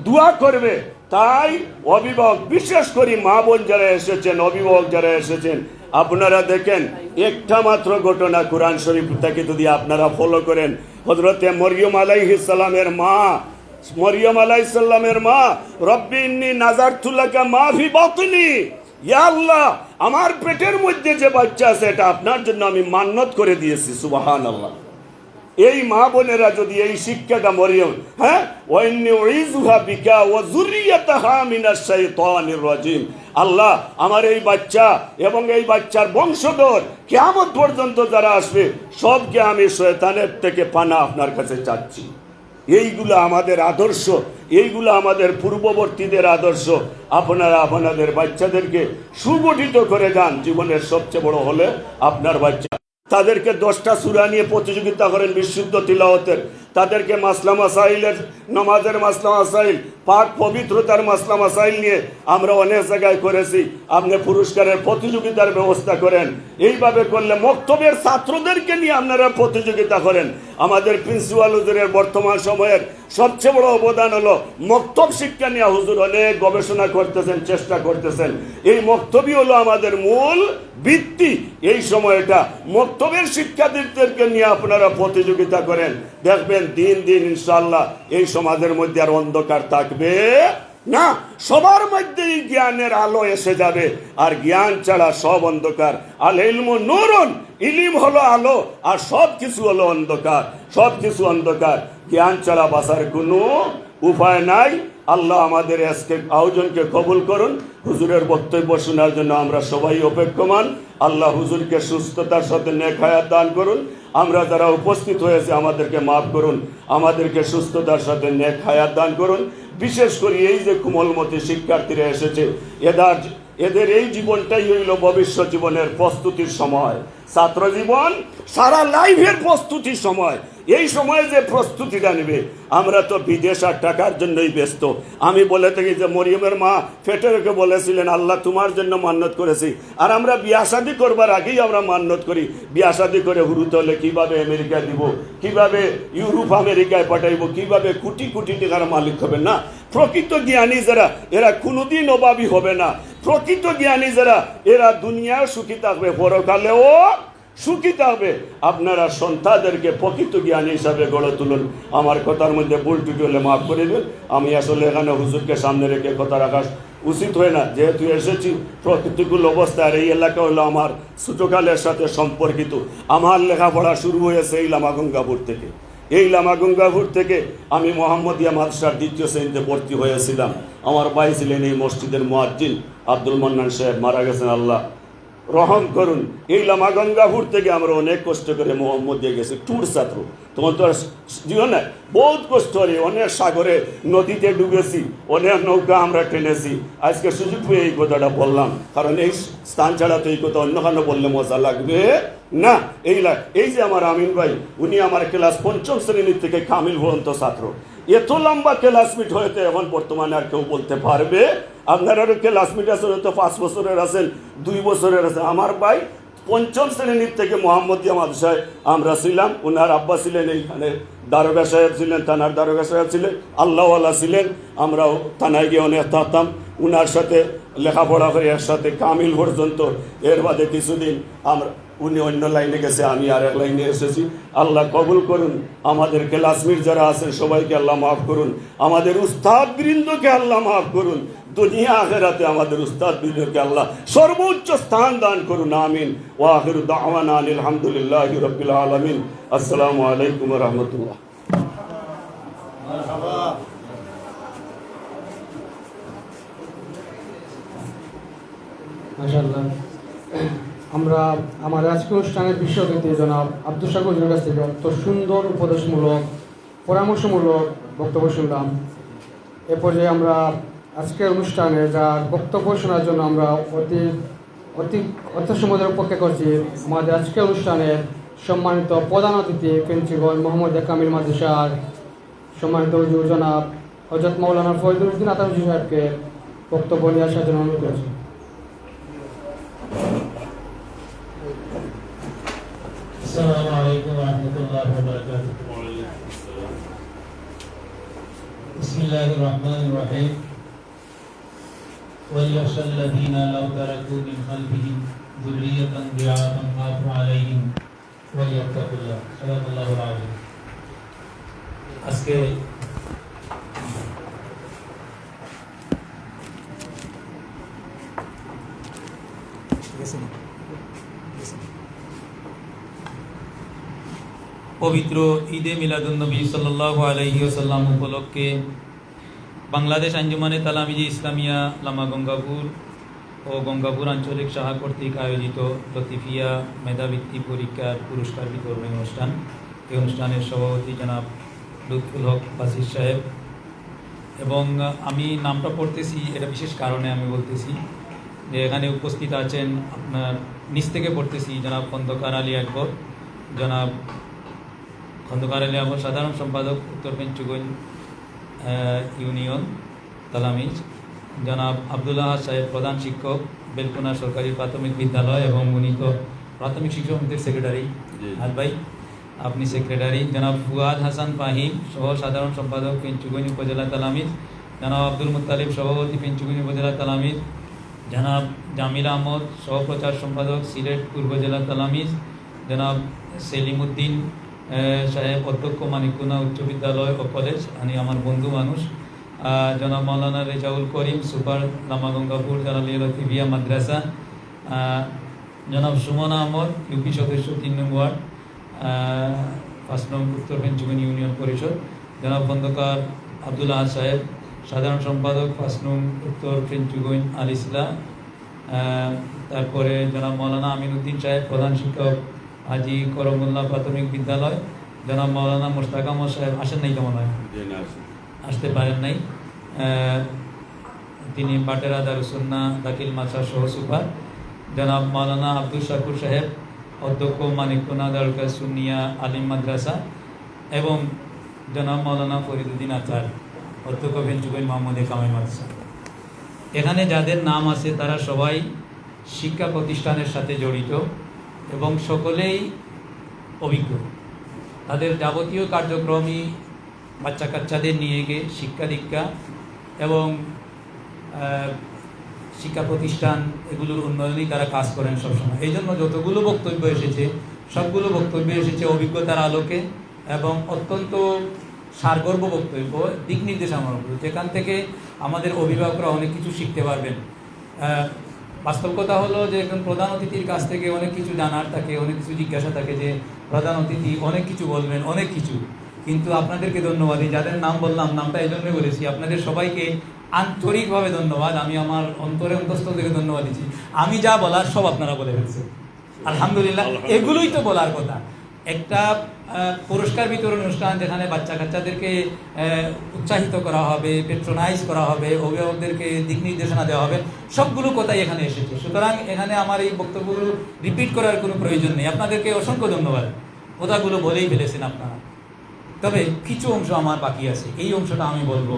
দোয়া করবে। তাই অভিভাবক, বিশেষ করে মা বোন যারা এসেছেন, অভিভাবক যারা এসেছেন, আপনারা দেখেন একটা মাত্র ঘটনা কোরআন শরীফ থেকে যদি আপনারা ফলো করেন, হযরতে মরিয়ম আলাইহিস সালামের মা, মরিয়ম আলাইহিস সালামের মা, রব্বি ইন্নী নাযারতু লাকা মা ফি বাতনি, ইয়া আল্লাহ আমার পেটের মধ্যে যে বাচ্চা আছে এটা আপনার জন্য আমি মান্নত করে দিয়েছি। সুবহানাল্লাহ। এই মা বোনেরা যদি এই শিক্ষাটা মরিয়ম, হ্যাঁ, ওয়া ইন্নী উইযুহা বিকা ওয়া যুররিয়াতাহা মিনাশ শাইতানির রাজিম, আল্লাহ আমার এই বাচ্চা এবং এই বাচ্চার বংশধর কিয়ামত পর্যন্ত যারা আসবে সবকে আমি শয়তানের থেকে পানা আপনার কাছে চাচ্ছি। এইগুলো আমাদের আদর্শ, এইগুলো আমাদের পূর্ববর্তীদের আদর্শ। আপনারা আপনাদের বাচ্চাদেরকে সুগঠিত করে যান। জীবনের সবচেয়ে বড় হলে আপনার বাচ্চা। তাদেরকে 10টা সূরা নিয়ে প্রতিযোগিতা করেন বিশুদ্ধ তিলাওয়াতের, তাদেরকে মাসলা মাসাইলের, নামাজের মাসলা মাসাইল পাক পবিত্রতার মাসলা মাসাইল নিয়ে আমরা অনেক জায়গায় করেছি। আপনি পুরস্কারের প্রতিযোগিতার ব্যবস্থা করেন। এইভাবে করলে মক্তবের ছাত্রদেরকে নিয়ে আপনারা প্রতিযোগিতা করেন। আমাদের প্রিন্সিপাল হুজুরের বর্তমান সময়ের সবচেয়ে বড় অবদান হলো মক্তব শিক্ষা নিয়ে হুজুর অনেক গবেষণা করতেছেন, চেষ্টা করতেছেন। এই মক্তবই হলো আমাদের মূল ভিত্তি। এই সময়টা মক্তবের শিক্ষার্থীদেরকে নিয়ে আপনারা প্রতিযোগিতা করেন, দেখবেন দিন দিন ইনশাআল্লাহ এই সমাজের মধ্যে আর অন্ধকার থাকবে না, সবার মধ্যেই জ্ঞানের আলো এসে যাবে। আর জ্ঞান ছাড়া সব অন্ধকার। আল ইলমু নূরুন, ইলিম হলো আলো, আর সব কিছু হলো অন্ধকার, সব কিছু অন্ধকার। জ্ঞান ছাড়া বাঁচার কোনো উপায় নাই। আল্লাহ আমাদের আজকে আয়োজনকে কবুল করুন। হুজুরের বক্তব্য শোনার জন্য আমরা সবাই অপেক্ষমান। আল্লাহ হুজুরকে সুস্থতার সাথে নেক হায়াত দান করুন। আমরা যারা উপস্থিত হয়েছে আমাদেরকে মাফ করুন, আমাদেরকে সুস্থতার সাথে নেক হায়াত দান করুন। বিশেষ করে এই যে কোমলমতি শিক্ষার্থীরা এসেছে, এদের এই জীবনটাই হইল ভবিষ্যৎ জীবনের প্রস্তুতির সময়। ছাত্র জীবন সারা লাইফের প্রস্তুতির সময়। এই সময়ে যে প্রস্তুতিটা নেবে, আমরা তো বিদেশ আর টাকার জন্যই ব্যস্ত। আমি বলে থাকি যে মরিয়মের মা ফেটে রেখে বলেছিলেন, আল্লাহ তোমার জন্য মান্যত করেছি। আর আমরা বিয়া শাদী করবার আগেই আমরা মান্যত করি, বিয়া শাদী করে হুরুতে হলে কীভাবে আমেরিকা দিব, কিভাবে ইউরোপ আমেরিকায় পাঠাইব, কিভাবে কোটি কোটি টাকার মালিক হবে। না, প্রকৃত জ্ঞানী যারা এরা কোনোদিন অভাবী হবে না। প্রকৃত জ্ঞানী যারা এরা দুনিয়াও সুখী থাকবে, পরকালেও সুখী থাকবে। আপনারা সন্তানদেরকে প্রকৃত জ্ঞানী হিসাবে গড়ে তুলুন। আমার কথার মধ্যে ভুল ত্রুটি হলে মাফ করে দেবেন। আমি আসলে এখানে হুজুরকে সামনে রেখে কথা রাখা উচিত হয় না, যেহেতু এসেছি প্রতিকূল অবস্থা। আর এই এলাকা হলো আমার ছোটকালের সাথে সম্পর্কিত। আমার লেখাপড়া শুরু হয়েছে এই লামাগঙ্গাপুর থেকে। এই লামাগঙ্গাপুর থেকে আমি মোহাম্মদিয়া মাদ্রাসার 2য় শ্রেণীতে ভর্তি হয়েছিলাম। আমার ভাই ছিলেন এই মসজিদের মুয়াজ্জিন আব্দুল মান্নান সাহেব, মারা গেছেন, আল্লাহ রহম করুন। এই লামাগঙ্গাপুর থেকে আমরা অনেক কষ্ট করে মোহাম্মদিয়া গেছি, ট্যুর ছাত্র। তোমার তো জীবনে বহুত কষ্ট হয়, অনেক সাগরে নদীতে ডুবেছি, অনেক নৌকা আমরা টেনেছি। আজকে সুযোগ পেয়ে এই কথাটা বললাম, কারণ এই স্থান ছাড়া তো এই কথা অন্যখানে বললে মজা লাগবে না। এই যে আমার আমিন ভাই, উনি আমার ক্লাস 5ম শ্রেণীর থেকে কামিল পর্যন্ত ছাত্র। এত লম্বা ক্লাসমেট হয়তো এখন বর্তমানে আর কেউ বলতে পারবে। আপনারাও ক্লাসমেট আছেন, হয়তো 5 বছরের আছেন, 2 বছরের আছেন। আমার ভাই 5ম শ্রেণীর থেকে মোহাম্মদিয়া মাদ্রাসায় আমরা ছিলাম। ওনার আব্বা ছিলেন এইখানে দারোগা সাহেব ছিলেন, থানার দারোগা সাহেব ছিলেন, আল্লাহওয়ালা ছিলেন। আমরাও থানায় গিয়ে অনেক থাকতাম, ওনার সাথে লেখাপড়া করে একসাথে কামিল পর্যন্ত। এর বাদে কিছুদিন উনি অন্য লাইনে গেছে, আমি আর এক লাইনে এসেছি। আল্লাহ কবুল করুন। আমাদের ক্লাসমেট যারা আছেন সবাইকে আল্লাহ মাফ করুন। আমাদের উস্তাদ বৃন্দকে আল্লাহ মাফ করুন। দুনিয়া আখিরাতে আমাদের উস্তাদ বৃন্দকে আল্লাহ সর্বোচ্চ স্থান দান করুন, আমিন। ওয়া আখিরু দাওয়ানা আনিল হামদুলিল্লাহি রাব্বিল আলামিন। আসসালামু আলাইকুম ওয়া রাহমাতুল্লাহ। মাশাআল্লাহ। আমরা আমাদের আজকের অনুষ্ঠানের বিশেষ অতিথি জনাব আব্দুল শাকুর হুজুরের কাছ থেকে অত্যন্ত সুন্দর উপদেশমূলক, পরামর্শমূলক বক্তব্য শুনলাম। এ পর্যায়ে আমরা আজকের অনুষ্ঠানে যার বক্তব্য শোনার জন্য আমরা অতি সময়ের অপেক্ষা করছি। আমাদের আজকের অনুষ্ঠানের সম্মানিত প্রধান অতিথি প্রিন্সিপাল মোহাম্মদিয়া কামিল মাদ্রাসার সম্মানিত হুজুর জনাব হযরত মাওলানা ফয়জুল উদ্দিন আতাউর সাহেবকে বক্তব্য নিয়ে আসার জন্য অনুরোধ করছি। السلام عليكم ورحمة الله وبركاته. بسم الله الرحمن الرحيم. وليخشى الذين لو تركوا من خلفهم ذرية ضعافا خافوا عليهم وليتقوا الله. صدق الله العظيم. আজকে পবিত্র ঈদে মিলাদুন্নবী সাল্লাল্লাহু আলাইহি ওয়াসাল্লাম উপলক্ষে বাংলাদেশ আঞ্জুমানে তালামিজি ইসলামিয়া লামাগঙ্গাপুর ও গঙ্গাপুর আঞ্চলিক শাখা কর্তৃক আয়োজিত লতিফিয়া মেধাবৃত্তি পরীক্ষার পুরস্কার বিতরণী অনুষ্ঠান। এই অনুষ্ঠানের সভাপতি জনাব লুৎফুল হক বাসির সাহেব। এবং আমি নামটা পড়তেছি, এটা বিশেষ কারণে আমি বলতেছি যে এখানে উপস্থিত আছেন, আপনার নিচ থেকে পড়তেছি, জনাব খন্দকার আলী আকবর, জনাব খন্দকার আলী আকবর সাধারণ সম্পাদক উত্তর পেঞ্চুগঞ্জ ইউনিয়ন, তালামিজ, জনাব আবদুল্লাহ সাহেব প্রধান শিক্ষক বেলকুনা সরকারি প্রাথমিক বিদ্যালয় এবং উনি তো প্রাথমিক শিক্ষক সমিতির সেক্রেটারি। আর ভাই আপনি সেক্রেটারি। জনাব ফুয়াদ হাসান ফাহিম সহ সাধারণ সম্পাদক পেঞ্চুগঞ্জ উপজেলা তালামিজ, জনাব আব্দুল মুত্তালিব সভাপতি পেঞ্চুগঞ্জ উপজেলা তালামিজ, জনাব জামিল আহমদ সহপ্রচার সম্পাদক সিলেট পূর্ব জেলা তালামিজ, জনাব সেলিম উদ্দিন সাহেব অধ্যক্ষ মানিকুনা উচ্চ বিদ্যালয় ও কলেজ, আমি আমার বন্ধু মানুষ, জনাব মৌলানা রেজাউল করিম সুপার লামাগঙ্গাপুর জালালিয়া লতিফিয়া মাদ্রাসা, জনাব সুমন আহমদ ইউপি সদস্য 3 নং ওয়ার্ড 5 নং উত্তর পেঞ্চুগঞ্জ ইউনিয়ন পরিষদ, জনাব খন্দকার আব্দুল আহাদ সাহেব সাধারণ সম্পাদক 5 নং উত্তর পেঞ্চুগঞ্জ আল ইসলা, তারপরে জনাব মৌলানা আমিনুদ্দিন সাহেব প্রধান শিক্ষক হাজি করমুল্লাহ প্রাথমিক বিদ্যালয়, জনাব মৌলানা মোশতাক আহমদ সাহেব আসেন নাই, কেমন হয় আসতে পারেন নাই, তিনি বাটেরা দারুসুন্নাহ দাখিল মাদ্রাসা সহ সুপার, জনাব মৌলানা আব্দুল শাকুর সাহেব অধ্যক্ষ মানিকুনা দারুল সুন্নিয়া আলিম মাদ্রাসা এবং জনাব মৌলানা ফরিদুদ্দিন আচার অধ্যক্ষ পেঞ্চুগঞ্জ মোহাম্মদে কামাই মাদ্রাসা। এখানে যাদের নাম আছে তারা সবাই শিক্ষা প্রতিষ্ঠানের সাথে জড়িত এবং সকলেই অভিজ্ঞ। তাদের যাবতীয় কার্যক্রমই বাচ্চা কাচ্চাদের নিয়ে গিয়ে শিক্ষা দীক্ষা এবং শিক্ষা প্রতিষ্ঠান এগুলোর উন্নয়নেই তারা কাজ করেন সবসময়। এই জন্য যতগুলো বক্তব্য এসেছে সবগুলো বক্তব্য এসেছে অভিজ্ঞতার আলোকে এবং অত্যন্ত সারগর্ভ বক্তব্য, দিক নির্দেশনামূলক, যেখান থেকে আমাদের অভিভাবকরা অনেক কিছু শিখতে পারবেন। বাস্তব কথা হলো যে একজন প্রধান অতিথির কাছ থেকে অনেক কিছু জানার থাকে, অনেক কিছু জিজ্ঞাসা থাকে যে প্রধান অতিথি অনেক কিছু বলবেন, অনেক কিছু। কিন্তু আপনাদেরকে ধন্যবাদ, যাদের নাম বললাম নামটা এই জন্যই বলেছি, আপনাদের সবাইকে আন্তরিকভাবে ধন্যবাদ। আমি আমার অন্তরে অন্তঃস্থল থেকে ধন্যবাদ দিচ্ছি। আমি যা বলার সব আপনারা বলে ফেলছেন, আলহামদুলিল্লাহ। এগুলোই তো বলার কথা। একটা পুরস্কার বিতরণ অনুষ্ঠান যেখানে বাচ্চা কাচ্চাদেরকে উৎসাহিত করা হবে, পেট্রোনাইজ করা হবে, অভিভাবকদেরকে দিক নির্দেশনা দেওয়া হবে, সবগুলো কথাই এখানে এসেছে। সুতরাং এখানে আমার এই বক্তব্যগুলো রিপিট করার কোনো প্রয়োজন নেই। আপনাদেরকে অসংখ্য ধন্যবাদ, কথাগুলো বলেই ফেলেছেন আপনারা। তবে কিছু অংশ আমার বাকি আছে, এই অংশটা আমি বলবো।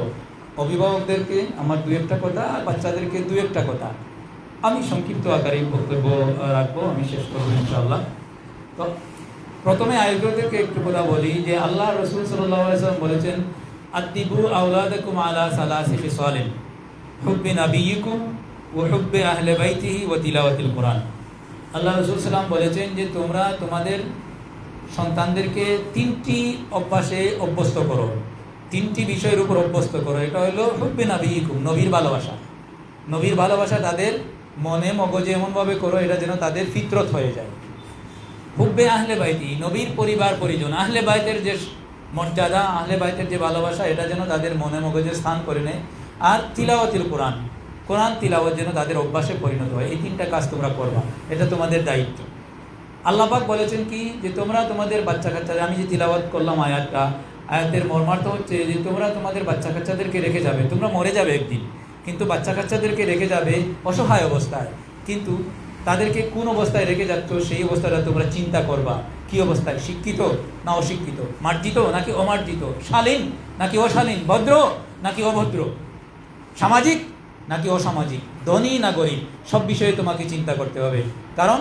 অভিভাবকদেরকে আমার 2-1টা কথা আর বাচ্চাদেরকে 2-1টা কথা আমি সংক্ষিপ্ত আকারে বক্তব্য রাখবো, আমি শেষ করবো ইনশাআল্লাহ। তো প্রথমে আয়োজকদেরকে একটু কথা বলি যে আল্লাহ রসুল সাল্লাল্লাহু আলাইহি ওয়াসাল্লাম বলেছেন, আদিবু আওলাদাকুম আলা সালাসি ফিসালিন হুব্বি নাবিয়িকুম ওয়া হুব্বি আহলি বাইতিহি ওয়া তিলাওয়াতিল কুরআন। আল্লাহ রসুল সাল্লাম বলেছেন যে তোমরা তোমাদের সন্তানদেরকে 3টি অভ্যাসে অভ্যস্ত করো, 3টি বিষয়ের উপর অভ্যস্ত করো। এটা হলো হুব্বি নাবিয়িকুম, নবীর ভালোবাসা। নবীর ভালোবাসা তাদের মনে মগজে এমনভাবে করো এটা যেন তাদের ফিতরত হয়ে যায়। হুব্বে আহলে বাইতি, নবীর পরিবার পরিজন, আহলে বাইতের যে মর্যাদা, আহলে বাইতের যে ভালোবাসা, এটা যেন তাদের মনে মগজে স্থান করে নেয়। আর তিলাওয়াতিল কোরআন, কোরআন তিলাওয়াত যেন তাদের অভ্যাসে পরিণত হয়। এই 3টা কাজ তোমরা করবা, এটা তোমাদের দায়িত্ব। আল্লাহ পাক বলেছেন কি যে তোমরা তোমাদের বাচ্চা কাচ্চা, আমি যে তিলাওয়াত করলাম আয়াতের মর্মার্থ হচ্ছে যে তোমরা তোমাদের বাচ্চা কাচ্চাদেরকে রেখে যাবে, তোমরা মরে যাবে একদিন, কিন্তু বাচ্চা কাচ্চাদেরকে রেখে যাবে অসহায় অবস্থায়। কিন্তু তাদেরকে কোন অবস্থায় রেখে যাচ্ছ সেই অবস্থাটা তোমরা চিন্তা করবা। কি অবস্থায়? শিক্ষিত না অশিক্ষিত, মার্জিত নাকি অমার্জিত, শালীন নাকি অশালীন, ভদ্র নাকি অভদ্র, সামাজিক নাকি অসামাজিক, ধনী না গরিব, সব বিষয়ে তোমাকে চিন্তা করতে হবে। কারণ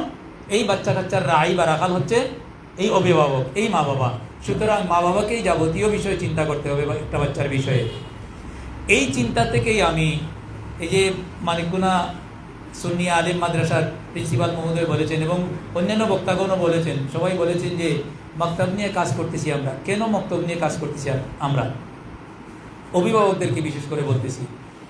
এই বাচ্চা কাচ্চার রাই বা রাখাল হচ্ছে এই অভিভাবক, এই মা বাবা। সুতরাং মা বাবাকেই যাবতীয় বিষয়ে চিন্তা করতে হবে একটা বাচ্চার বিষয়ে। এই চিন্তা থেকেই আমি এই যে মানিকুনা সুন্নিয়া আলিম মাদ্রাসার প্রিন্সিপাল মহোদয় বলেছেন এবং অন্যান্য বক্তাগণও বলেছেন, সবাই বলেছেন যে মক্তব নিয়ে কাজ করতেছি আমরা। কেন মক্তব নিয়ে কাজ করতেছি আমরা? অভিভাবকদেরকে বিশেষ করে বলতেছি।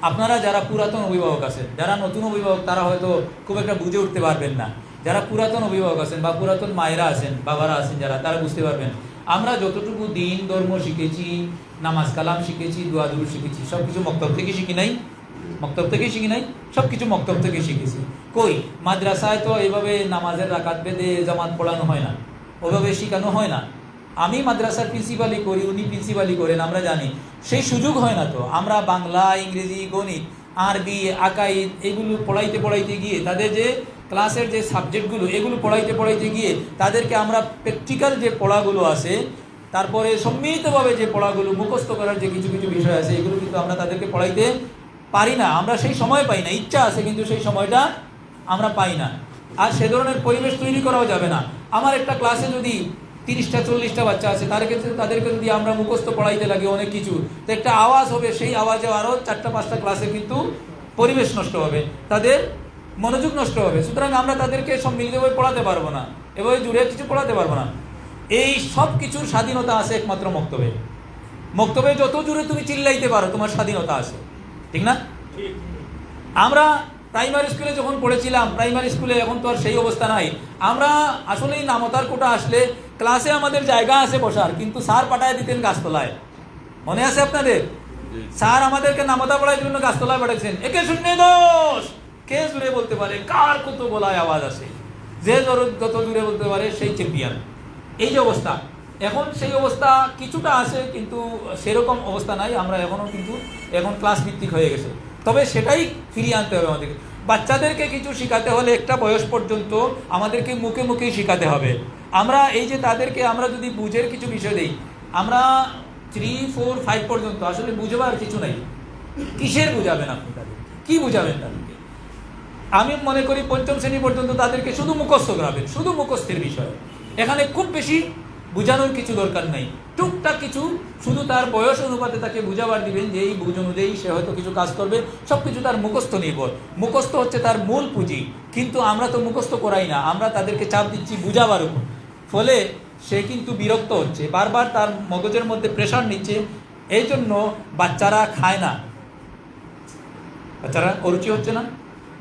আপনারা যারা পুরাতন অভিভাবক আছেন, যারা নতুন অভিভাবক তারা হয়তো খুব একটা বুঝে উঠতে পারবেন না। যারা পুরাতন অভিভাবক আছেন বা পুরাতন মায়েরা আছেন, বাবারা আছেন যারা, তারা বুঝতে পারবেন। আমরা যতটুকু দিন ধর্ম শিখেছি, নামাজ কালাম শিখেছি, দোয়া দুরূদ শিখেছি, সব কিছু মক্তব থেকে শিখি নাই? মক্তব থেকে শিখি নাই? সব কিছু মক্তব থেকে শিখেছি। কই মাদ্রাসায় তো এইভাবে নামাজের রাকাত বেঁধে জামাত পড়ানো হয় না, ওইভাবে শেখানো হয় না। আমি মাদ্রাসার প্রিন্সিপালই করি, উনি প্রিন্সিপালই করেন, আমরা জানি। সেই সুযোগ হয় না তো। আমরা বাংলা, ইংরেজি, গণিত, আরবি, আকাইদ এগুলো পড়াইতে গিয়ে, তাদের যে ক্লাসের যে সাবজেক্টগুলো এগুলো পড়াইতে গিয়ে তাদেরকে আমরা প্র্যাকটিক্যাল যে পড়াগুলো আছে, তারপরে সম্মিলিতভাবে যে পড়াগুলো মুখস্থ করার যে কিছু কিছু বিষয় আছে, এগুলো কিন্তু আমরা তাদেরকে পড়াইতে পারি না, আমরা সেই সময় পাই না। ইচ্ছা আছে কিন্তু সেই সময়টা আমরা পাই না। আর সে ধরনের পরিবেশ তৈরি করাও যাবে না। আমার একটা ক্লাসে যদি 30টা 40টা বাচ্চা আছে, তাদেরকে যদি আমরা মুখস্থ পড়াইতে লাগে অনেক কিছু, তো একটা আওয়াজ হবে, সেই আওয়াজে আরও 4টা 5টা ক্লাসে কিন্তু পরিবেশ নষ্ট হবে, তাদের মনোযোগ নষ্ট হবে। সুতরাং আমরা তাদেরকে সব মিলিতভাবে পড়াতে পারবো না, এভাবে জুড়ে কিছু পড়াতে পারবো না। এই সব কিছুর স্বাধীনতা আছে একমাত্র মক্তবে। মক্তবে যত জুড়ে তুমি চিল্লাইতে পারো, তোমার স্বাধীনতা আছে, ঠিক না? আমরা প্রাইমারি স্কুলে যখন পড়েছিলাম, প্রাইমারি স্কুলে এখন তো আর সেই অবস্থা নাই। আমরা আসলেই নামতার কোটা আসলে ক্লাসে আমাদের জায়গা আছে বসার, কিন্তু স্যার পাঠায় দিতেন গাছতলায়। মনে আছে আপনাদের? স্যার আমাদেরকে নামতা পড়ার জন্য গাছতলায় পাঠাচ্ছেন। একে শূন্য দোষ, কে জুড়ে বলতে পারে, কার কত বলায় আওয়াজ আসে, যে যত জুড়ে বলতে পারে সেই চ্যাম্পিয়ন। এই যে অবস্থা, এখন সেই অবস্থা কিছুটা আছে, কিন্তু সেরকম অবস্থা নাই। আমরা এখনও কিন্তু এখন ক্লাস ভিত্তিক হয়ে গেছে। তবে সেটাই ফিরিয়ে আনতে হবে আমাদেরকে। বাচ্চাদেরকে কিছু শেখাতে হলে একটা বয়স পর্যন্ত আমাদেরকে মুখে মুখেই শেখাতে হবে। আমরা এই যে তাদেরকে আমরা যদি বুঝের কিছু বিষয় দিই, আমরা 3, 4, 5 পর্যন্ত আসলে বুঝবার কিছু নাই। কিসের বুঝাবেন আপনি তাদেরকে? কি বুঝাবেন তাদেরকে? আমি মনে করি 5ম শ্রেণী পর্যন্ত তাদেরকে শুধু মুখস্থ করাবেন, শুধু মুখস্থের বিষয়। এখানে খুব বেশি বুঝানোর কিছু দরকার নাই, টুকটাক কিছু শুধু তার বয়স অনুপাতে তাকে বুঝাবার দিবেন যে এই বুঝ অনুযায়ী সে হয়তো কিছু কাজ করবে। সব কিছু তার মুখস্থ নির্ভর, মুখস্থ হচ্ছে তার মূল পুঁজি। কিন্তু আমরা তো মুখস্থ করাই না, আমরা তাদেরকে চাপ দিচ্ছি বুঝাবার উপর। ফলে সে কিন্তু বিরক্ত হচ্ছে, বারবার তার মগজের মধ্যে প্রেশার নিচ্ছে। এই জন্য বাচ্চারা খায় না, বাচ্চারা অরুচি হচ্ছে না,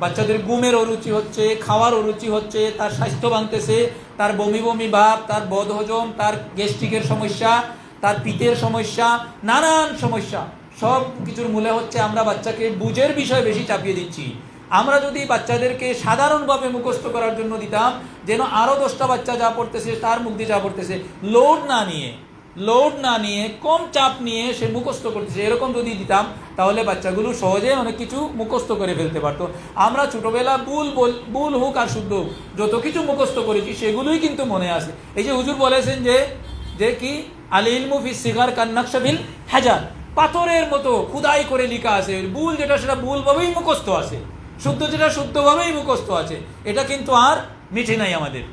বাচ্চাদের ঘুমের অরুচি হচ্ছে, খাওয়ার অরুচি হচ্ছে, তার স্বাস্থ্য ভাঙতেছে, তার বমি বমি ভাব, তার বদহজম, তার গ্যাস্ট্রিকের সমস্যা, তার পিতের সমস্যা, নানান সমস্যা। সব কিছুর মূলে হচ্ছে আমরা বাচ্চাকে বুঝের বিষয় বেশি চাপিয়ে দিচ্ছি। আমরা যদি বাচ্চাদেরকে সাধারণভাবে মুখস্থ করার জন্য দিতাম, যেন আরও 10টা বাচ্চা যা পড়তেছে তার মুখ দিয়ে যা পড়তেছে, লোড না নিয়ে কম চাপ নিয়ে সে মুখস্থ করতেছে, এরকম যদি দিতাম, তাহলে বাচ্চাগুলো সহজে অনেক কিছু মুখস্থ করে ফেলতে পারতো। আমরা ছোটবেলা ভুল হোক আর শুদ্ধ হোক, যত কিছু মুখস্থ করেছি সেগুলোই কিন্তু মনে আছে। এই যে হুজুর বলেছেন যে কি আল ইলমু ফিস সিগার কান্নাকশা বিল হাজার, পাথরের মতো খুদাই করে লেখা আছে। ভুল যেটা সেটা ভুলভাবেই মুখস্থ আছে, শুদ্ধ যেটা শুদ্ধভাবেই মুখস্থ আছে। এটা কিন্তু আর মিঠে নাই আমাদের।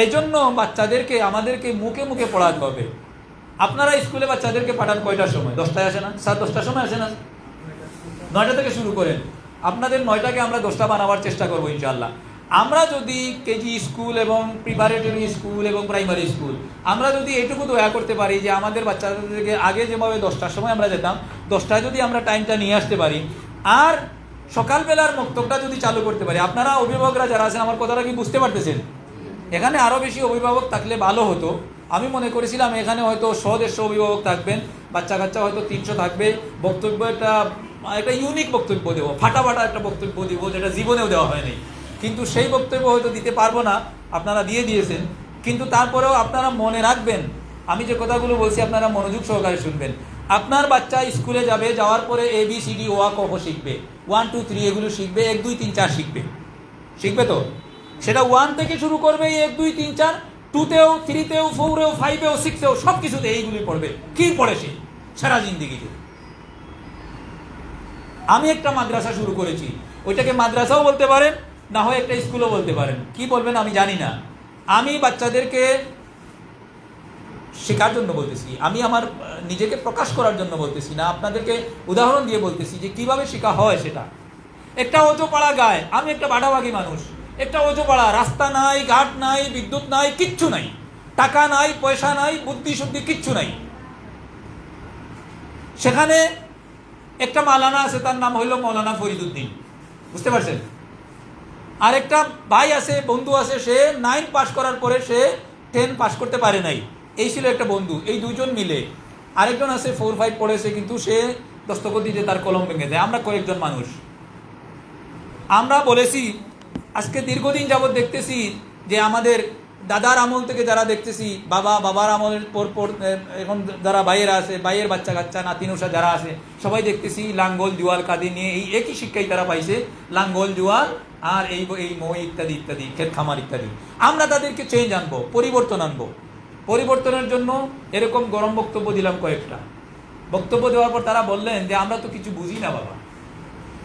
এজন্য বাচ্চাদেরকে আমাদেরকে মুখে মুখে পড়াতে হবে। আপনারা স্কুলে বাচ্চাদেরকে পাঠান কয়টার সময়? 10টায় আসে না? 10টার সময় আসে না? 9টা থেকে শুরু করেন। আপনাদের 9টাকে আমরা 10টা বানাবার চেষ্টা করবো ইনশাআল্লাহ। আমরা যদি কেজি স্কুল এবং প্রিপারেটরি স্কুল এবং প্রাইমারি স্কুল, আমরা যদি এইটুকু দয়া করতে পারি যে আমাদের বাচ্চাদেরকে আগে যেভাবে 10টার সময় আমরা যেতাম, 10টায় যদি আমরা টাইমটা নিয়ে আসতে পারি, আর সকালবেলার মক্তবটা যদি চালু করতে পারি। আপনারা অভিভাবকরা যারা আছেন, আমার কথাটা কি বুঝতে পারতেছেন? এখানে আরও বেশি অভিভাবক থাকলে ভালো হতো। আমি মনে করেছিলাম এখানে হয়তো 100-150 অভিভাবক থাকবেন, বাচ্চা কাচ্চা হয়তো 300 থাকবে। বক্তব্য একটা ইউনিক বক্তব্য দেবো, ফাটাফাটা একটা বক্তব্য দেবো, যেটা জীবনেও দেওয়া হয়নি। কিন্তু সেই বক্তব্য হয়তো দিতে পারবো না, আপনারা দিয়ে দিয়েছেন। কিন্তু তারপরেও আপনারা মনে রাখবেন, আমি যে কথাগুলো বলছি আপনারা মনোযোগ সহকারে শুনবেন। আপনার বাচ্চা স্কুলে যাবে, যাওয়ার পরে ABCD ওয়া ক খ শিখবে, 1 2 3 এগুলো শিখবে, 1 2 3 4 শিখবে তো সেটা 1 থেকে শুরু করবে, 1 2 3 4, 2তেও 3তেও 4এও 5এও 6এও সব কিছুতে এইগুলি পড়বে। কি পড়ে সে সারা জিন্দিগিতে? আমি একটা মাদ্রাসা শুরু করেছি, ওইটাকে মাদ্রাসাও বলতে পারেন, না হয় একটা স্কুলও বলতে পারেন, কি বলবেন আমি জানি না। আমি বাচ্চাদেরকে শেখার জন্য বলতেছি, আমি আমার নিজেকে প্রকাশ করার জন্য বলতেছি না, আপনাদেরকে উদাহরণ দিয়ে বলতেছি যে কিভাবে শেখা হয়। সেটা একটা অজপাড়া গায়ে, আমি একটা বাড়াবাগি মানুষ, একটা অজপাড়া, রাস্তা নাই, ঘাট নাই, বিদ্যুৎ নাই, কিচ্ছু নাই, টাকা নাই, পয়সা নাই, বুদ্ধি শুদ্ধি কিচ্ছু নাই। সেখানে একটা মাওলানা আছে, তার নাম হইল মৌলানা ফরিদুদ্দিন, বুঝতে পারছেন? আর একটা ভাই আছে, বন্ধু আছে, সে 9 পাস করার পরে সে 10 পাস করতে পারে নাই। এই ছিল একটা বন্ধু, এই দুইজন মিলে। আরেকজন আছে 4 5 পড়েছে, কিন্তু সে দস্তখত দিতে তার কলম ভেঙে দেয়। আমরা কয়েকজন মানুষ, আমরা বলেছি আজকে দীর্ঘদিন যাবৎ দেখতেছি যে আমাদের দাদার আমল থেকে যারা দেখতেছি, বাবার আমলের পর এখন যারা ভাইয়েরা আছে, ভাইয়ের বাচ্চা কাচ্চা নাতিনুষা যারা আছে, সবাই দেখতেছি লাঙ্গল জুয়াল কাঁদি নিয়ে এই একই শিক্ষাই তারা পাইছে, লাঙ্গল জুয়াল আর এই মই ইত্যাদি ইত্যাদি, ক্ষেত খামার ইত্যাদি। আমরা তাদেরকে চেঞ্জ আনবো, পরিবর্তন আনবো। পরিবর্তনের জন্য এরকম গরম বক্তব্য দিলাম কয়েকটা। বক্তব্য দেওয়ার পর তারা বললেন যে আমরা তো কিছু বুঝি না বাবা,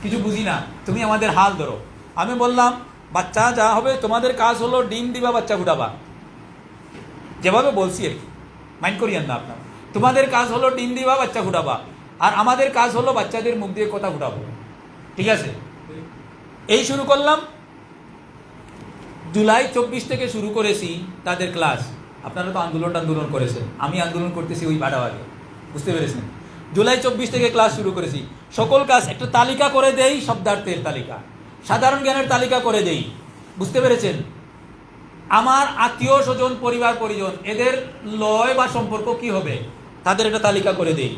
কিছু বুঝি না, তুমি আমাদের হাল ধরো। আমি বললাম বাচ্চা যা হবে, তোমাদের কাজ হলো ডিম দিবা, বাচ্চা ফুটাবা, যেভাবে বলছি আর কি, মাইন্ড করিয়েন না আপনার। তোমাদের কাজ হলো ডিম দিবা, বাচ্চা ফুটাবা, আর আমাদের কাজ হলো বাচ্চাদের মুখ দিয়ে কথা ফুটাবো, ঠিক আছে? এই শুরু করলাম। জুলাই 24 থেকে শুরু করেছি তাদের ক্লাস। আপনারা তো আন্দোলন করেছেন, আমি আন্দোলন করতেছি ওই ভাড়াভাগে, বুঝতে পেরেছেন? জুলাই 24 থেকে ক্লাস শুরু করেছি। সকল কাজ একটা তালিকা করে দেই, শব্দার্থের তালিকা, সাধারণ জ্ঞানের তালিকা করে দেই, বুঝতে পেরেছেন? আমার আত্মীয় স্বজন, পরিবার পরিজন, এদের লয় বা সম্পর্ক কি হবে তাদের একটা তালিকা করে দেই।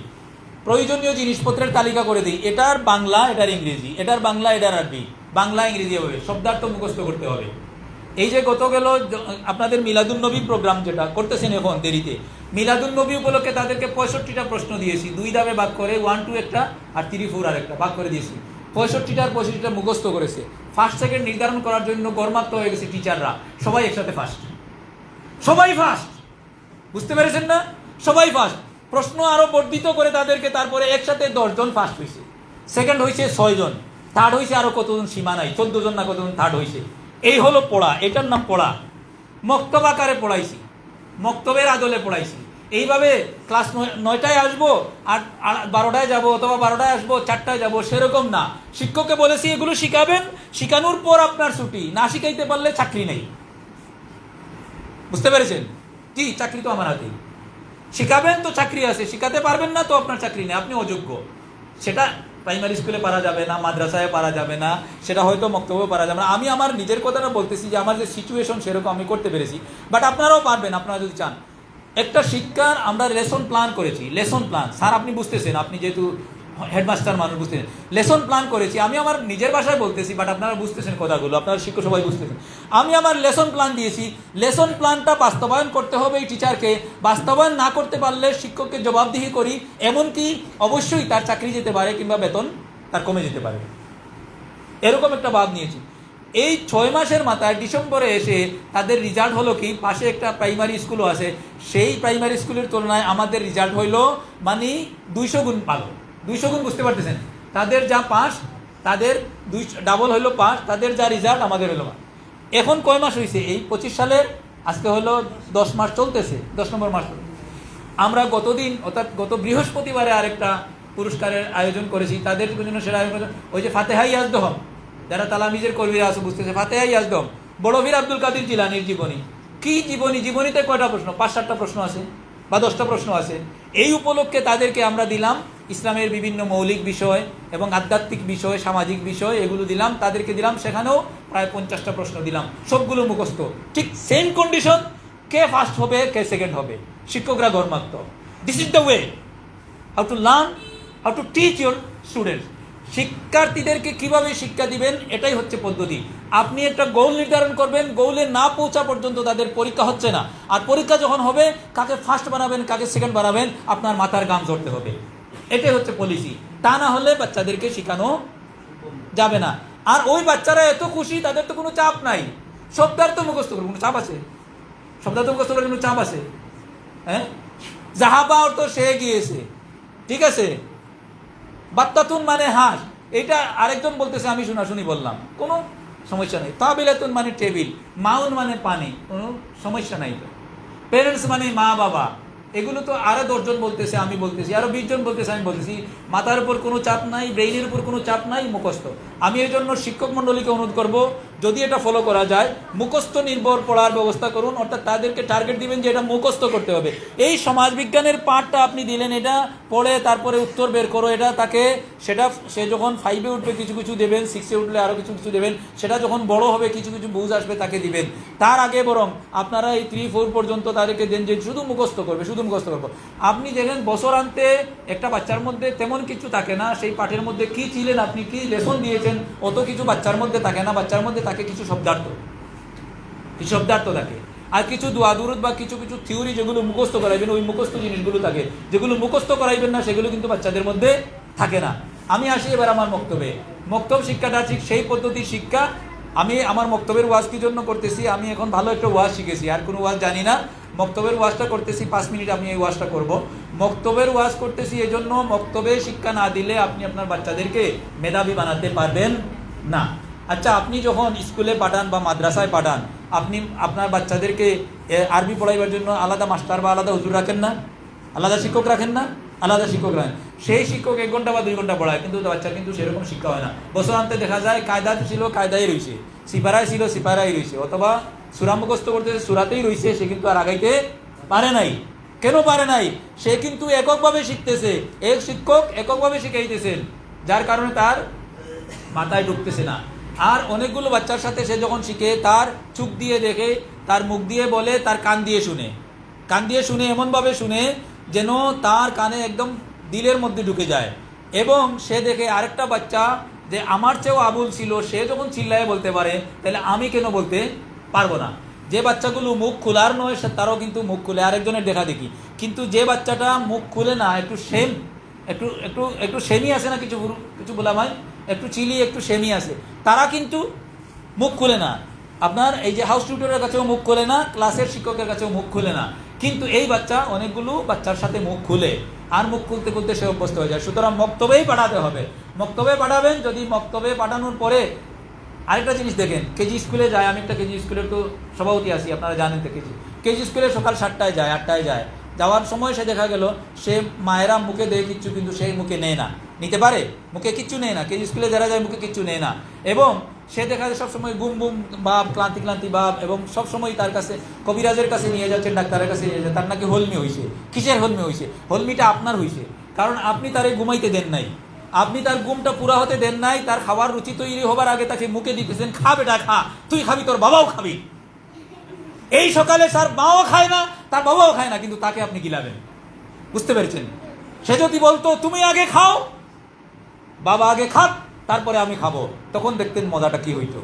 প্রয়োজনীয় জিনিসপত্রের তালিকা করে দিই, এটার বাংলা, এটার ইংরেজি, এটার বাংলা, এটার আরবি, বাংলা ইংরেজি হবে, শব্দার্থ মুখস্থ করতে হবে। এই যে গত গেল আপনাদের মিলাদুন্নবী প্রোগ্রাম যেটা করতেছেন এখন দেরিতে, মিলাদুন্নবী উপলক্ষে তাদেরকে 65টা প্রশ্ন দিয়েছি, 2 ধাপে ভাগ করে, 1 2 একটা আর 3 4 আর একটা ভাগ করে দিয়েছি। 65টা মুখস্থ করেছে। ফার্স্ট সেকেন্ড নির্ধারণ করার জন্য গরমাক্ত হয়ে গেছে টিচাররা, সবাই একসাথে ফার্স্ট, সবাই ফার্স্ট, বুঝতে পেরেছেন না? সবাই ফার্স্ট। প্রশ্ন আরো বর্ধিত করে তাদেরকে, তারপরে একসাথে 10 জন ফার্স্ট হয়েছে, সেকেন্ড হয়েছে 6 জন, থার্ড হয়েছে আরো কতজন সীমা নাই, 14 জন না কতজন থার্ড হয়েছে। এই হলো পড়া, এটার নাম পড়া। মক্তব আকারে পড়াইছি, মক্তবের আদলে পড়াইছি। এইভাবে ক্লাস 9টায় আসবো আর 12টায় যাবো, অথবা 12টায় আসবো 4টায় যাবো, সেরকম না। শিক্ষককে বলেছি এগুলো শিখাবেন, শিখানোর পর আপনার ছুটি, না শিখাইতে পারলে চাকরি নেই, বুঝতে পেরেছেন? কি চাকরি তো আমার হাতেই, শিখাবেন তো চাকরি আছে, শিখাতে পারবেন না তো আপনার চাকরি নেই, আপনি অযোগ্য। সেটা প্রাইমারি স্কুলে পারা যাবে না, মাদ্রাসায় পারা যাবে না, সেটা হয়তো মক্তব্যও পারা যাবে না। আমি আমার নিজের কথাটা বলতেছি যে আমার যে সিচুয়েশন সেরকম আমি করতে পেরেছি, বাট আপনারাও পারবেন আপনারা যদি চান। একটা শিক্ষার আমরা লেসন প্ল্যান করেছি, লেসন প্ল্যান। স্যার আপনি বুঝতেছেন, আপনি যেহেতু হেডমাস্টার মানুষ বুঝতেছেন, লেসন প্ল্যান করেছি। আমি আমার নিজের ভাষায় বলতেছি, বাট আপনারা বুঝতেছেন কথাগুলো, আপনারা শিক্ষক সবাই বুঝতেছেন। আমি আমার লেসন প্ল্যান দিয়েছি, লেসন প্ল্যানটা বাস্তবায়ন করতে হবে এই টিচারকে, বাস্তবায়ন না করতে পারলে শিক্ষককে জবাবদিহি করি, এমনকি অবশ্যই তার চাকরি যেতে পারে কিংবা বেতন তার কমে যেতে পারে, এরকম একটা ভাব নিয়েছি। এই 6 মাসের মাথায় ডিসেম্বরে এসে তাদের রেজাল্ট হলো কি, পাশে একটা প্রাইমারি স্কুলও আছে, সেই প্রাইমারি স্কুলের তুলনায় আমাদের রেজাল্ট হইলো মানে 200 গুণ ভালো। 200 গুণ বুঝতে পারতেছেন? তাদের যা পাস, তাদের ডাবল হইলো পাস, তাদের যা রেজাল্ট আমাদের হইলো। এখন কয় মাস হয়েছে? এই 25 সালের আজকে হলো 10 মাস চলতেছে, 10 নম্বর মাস। আমরা গতদিন অর্থাৎ গত বৃহস্পতিবারে আরেকটা পুরস্কারের আয়োজন করেছি তাদের জন্য। সেটা আয়োজন ওই যে ফাতেহাই আজদম, যারা তালামিজের কর্মীরা আছে বুঝতেছে, ফাতেহাই আজদম বড় বীর আব্দুল কাদের জিলানীর জীবনী। কি জীবনী? জীবনীতে কয়টা প্রশ্ন? 5-7টা প্রশ্ন আছে বা 10টা প্রশ্ন আছে। এই উপলক্ষে তাদেরকে আমরা দিলাম ইসলামের বিভিন্ন মৌলিক বিষয় এবং আধ্যাত্মিক বিষয়, সামাজিক বিষয়, এগুলো দিলাম তাদেরকে দিলাম। সেখানেও প্রায় 50টা প্রশ্ন দিলাম, সবগুলো মুখস্থ। ঠিক সেম কন্ডিশন, কে ফার্স্ট হবে কে সেকেন্ড হবে, শিক্ষকরা গরমাক্ত। This is the way how to learn, how to teach your students. শিক্ষার্থীদেরকে কিভাবে শিক্ষা দিবেন, এটাই হচ্ছে পদ্ধতি। আপনি একটা গোল নির্ধারণ করবেন, গোলে না পৌঁছা পর্যন্ত তাদের পরীক্ষা হচ্ছে না। আর পরীক্ষা যখন হবে, কাকে ফার্স্ট বানাবেন কাকে সেকেন্ড বানাবেন, আপনার মাথার ঘাম ঝরতে হবে। এটাই হচ্ছে পলিসি। তা না হলে বাচ্চাদেরকে শেখানো যাবে না। আর ওই বাচ্চারা এত খুশি, তাদের তো কোনো চাপ নাই। শব্দার্থ মুখস্থ করবে, কোনো চাপ আছে? শব্দার্থ মুখস্থ করার কোনো চাপ আছে? হ্যাঁ, জাহাবা অর্থ সে গিয়েছে, ঠিক আছে। বাত্তাতুন মানে হাঁস, এটা আরেকজন বলতেছে, আমি শোনাশুনি বললাম, কোনো সমস্যা নেই। তাবিলাতুন মানে টেবিল, মাউন মানে পানি, কোনো সমস্যা নাই। তো পেরেন্টস মানে মা বাবা, এগুলো তো আরো 10 জন বলতেছে, আমি বলতেছি, আরো 20 জন বলতেছে, আমি বলতেছি। মাথার উপর কোনো চাপ নাই, ব্রেইনের উপর কোনো চাপ নাই, মুখস্থ। আমি এর জন্য শিক্ষক মন্ডলীকে অনুরোধ করব, যদি এটা ফলো করা যায়, মুখস্থ নির্ভর পড়ার ব্যবস্থা করুন। অর্থাৎ তাদেরকে টার্গেট দিবেন যে এটা মুখস্থ করতে হবে। এই সমাজবিজ্ঞানের পাঠটা আপনি দিলেন, এটা পড়ে তারপরে উত্তর বের করো, এটা তাকে, সেটা সে যখন 5-এ উঠবে কিছু কিছু দেবেন, 6-এ উঠলে আরও কিছু কিছু দেবেন, সেটা যখন বড় হবে কিছু কিছু বুঝ আসবে তাকে দিবেন। তার আগে বরং আপনারা এই 3-4 পর্যন্ত তাদেরকে দেন যে শুধু মুখস্থ করবে, শুধু মুখস্থ করবো। আপনি দেখেন বছর আনতে একটা বাচ্চার মধ্যে তেমন কিছু থাকে না, সেই পাঠের মধ্যে কি ছিলেন আপনি, কি লেসন দিয়েছেন, অত কিছু বাচ্চার মধ্যে থাকে না। বাচ্চার মধ্যে থাকে কিছু শব্দার্থ, কিছু শব্দার্থ থাকে, আর কিছু দোয়া দুরুদ বা কিছু কিছু থিওরি যেগুলো মুখস্থ করাইবেন, ওই মুখস্থ জিনিসগুলো থাকে। যেগুলো মুখস্থ করাইবেন না সেগুলো কিন্তু বাচ্চাদের মধ্যে থাকে না। আমি আসি এবার আমার বক্তব্যে। বক্তব্য শিক্ষাটা ঠিক সেই পদ্ধতির শিক্ষা। আমি আমার বক্তব্যের ওয়াজ কি জন্য করতেছি, আমি এখন ভালো একটা ওয়াজ শিখেছি, আর কোনো ওয়াজ জানি না। মক্তবের ওয়াজটা করতেছি 5 মিনিট আমি এই ওয়াজটা করব। মক্তবের ওয়াজ করতেছি এই জন্য, মক্তবে শিক্ষা না দিলে আপনি আপনার বাচ্চাদেরকে মেধাবী বানাতে পারবেন না। আচ্ছা, আপনি যখন স্কুলে পাঠান বা মাদ্রাসায় পাঠান, আপনি আপনার বাচ্চাদেরকে আরবি পড়াইবার জন্য আলাদা মাস্টার বা আলাদা হুজুর রাখেন না? আলাদা শিক্ষক রাখেন না? আলাদা শিক্ষক রাখেন। সেই শিক্ষক 1 ঘন্টা বা 2 ঘন্টা পড়ায়, কিন্তু বাচ্চা কিন্তু সেরকম শিক্ষা হয় না। বছর আনতে দেখা যায় কায়দা ছিল কায়দাই রয়েছে, সিপারায় ছিল সিপারাই রয়েছে, অথবা সূরা মুখস্থ করতেছে সূরাতেই রয়েছে, সে কিন্তু আর আগাইতে পারে নাই। কেন পারে নাই? সে কিন্তু এককভাবে শিখতেছে, এক শিক্ষক এককভাবে শিখাইতেছেন, যার কারণে তার মাথায় ঢুকতেছে না। আর অনেকগুলো বাচ্চার সাথে সে যখন শিখে, তার চোখ দিয়ে দেখে, তার মুখ দিয়ে বলে, তার কান দিয়ে শুনে, কান দিয়ে শুনে এমনভাবে শুনে যেন তার কানে একদম দিলের মধ্যে ঢুকে যায়। এবং সে দেখে আরেকটা বাচ্চা যে আমার চেয়েও আবুল ছিল, সে যখন চিল্লায় বলতে পারে, তাহলে আমি কেন বলতে পারবো না? যে বাচ্চাগুলো মুখ খোলার নয়, তারাও কিন্তু মুখ খুলে, আরেকজনের দেখা দেখি। কিন্তু যে বাচ্চাটা মুখ খুলে না, একটু সেম, একটু একটু একটু সেমি আছে না, কিছু কিছু বলা হয়, একটু চিলি একটু সেমি আছে, তারা কিন্তু মুখ খুলে না। আপনার এই যে হাউস টিউটরের কাছেও মুখ খুলে না, ক্লাসের শিক্ষকের কাছেও মুখ খুলে না। কিন্তু এই বাচ্চা অনেকগুলো বাচ্চার সাথে মুখ খুলে, আর মুখ খুলতে খুলতে সে অভ্যস্ত হয়ে যায়। সুতরাং মক্তবেই পাঠাতে হবে। মক্তবে পাঠাবেন। যদি মক্তবে পাঠানোর পরে আরেকটা জিনিস দেখেন, কেজি স্কুলে যায়, আমি একটা কেজি স্কুলের তো সভাপতি আছি, আপনারা জানেন তো। কেজি স্কুলে সকাল 7টায় যায়, 8টায় যায়। যাওয়ার সময় সে দেখা গেল সে মায়েরা মুখে দেয় কিচ্ছু, কিন্তু সেই মুখে নেয় না। নিতে পারে? মুখে কিচ্ছু নেয় না। কেজি স্কুলে যারা যায় মুখে কিচ্ছু নেয় না। এবং সে দেখা যায় সবসময় গুম গুম ভাব, ক্লান্তি ক্লান্তি ভাব, এবং সবসময় তার কাছে কবিরাজের কাছে নিয়ে যাচ্ছেন, ডাক্তারের কাছে নিয়ে যাচ্ছে, তার নাকি হলমি হয়েছে। কিসের হলমি হয়েছে? হলমিটা আপনার হয়েছে, কারণ আপনি তারে ঘুমাইতে দেন নাই, আপনি তার ঘুমটা পুরা হতে দেন নাই। তার খাবার রুচি তৈরি হবার আগে তাকে মুখে দিতেছেন, খা বেটা খা, তুই খাবি, তোর বাবাও খাবি। এই সকালে তার মাও খায় না, তার বাবাও খায় না, কিন্তু তাকে আপনি গিলাবেন। বুঝতে পেরেছেন? সে যদি বলতো তুমি আগে খাও, বাবা আগে খাক, তারপরে আমি খাবো, তখন দেখতেন মজাটা কি হইতো।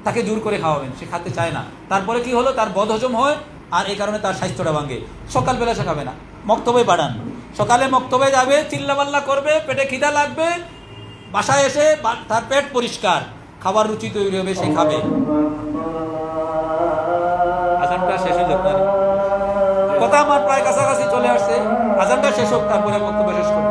তাকে জোর করে খাওয়াবেন, সে খেতে চায় না। তারপরে কি হলো? তার বদহজম হয়, আর এই কারণে তার স্বাস্থ্যটা ভাঙে। সকালবেলা সে খাবে না, মক্তবে পাঠান। সকালে মক্তবে যাবে, চিল্লাপাল্লা করবে, পেটে খিদা লাগবে, বাসায় এসে তার পেট পরিষ্কার, খাবার রুচি তৈরি হবে, সে খাবে। আজানটা শেষ হয়ে যাবে, কথা আমার প্রায় কাছাকাছি চলে আসছে। আজানটা শেষ হোক, তারপরে বক্তব্য শেষ করব।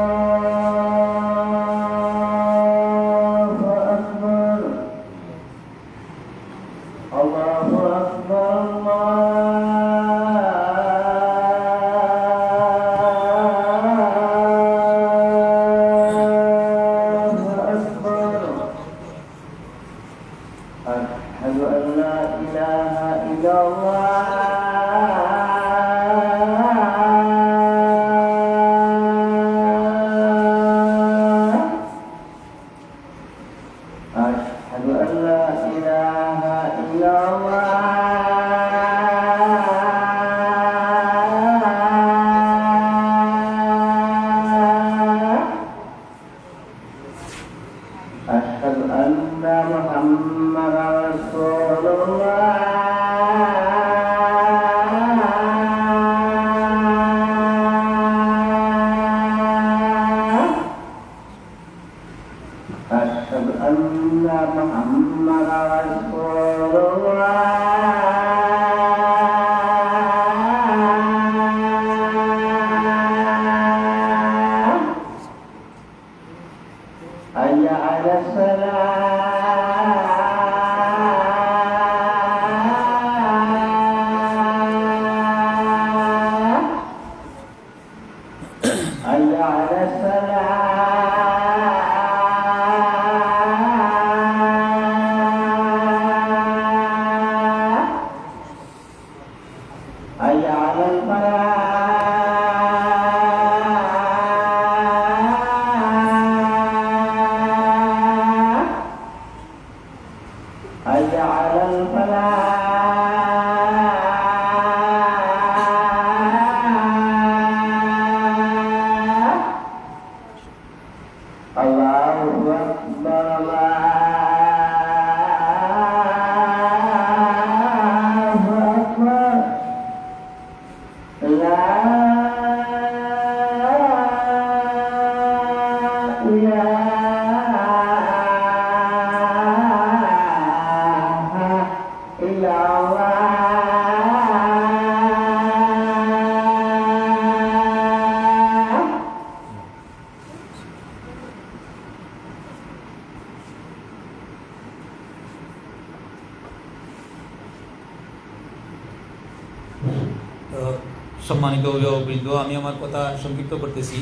সম্মানিত অভিভাবকবৃন্দ, আমি আমার কথা সংক্ষিপ্ত করতেছি।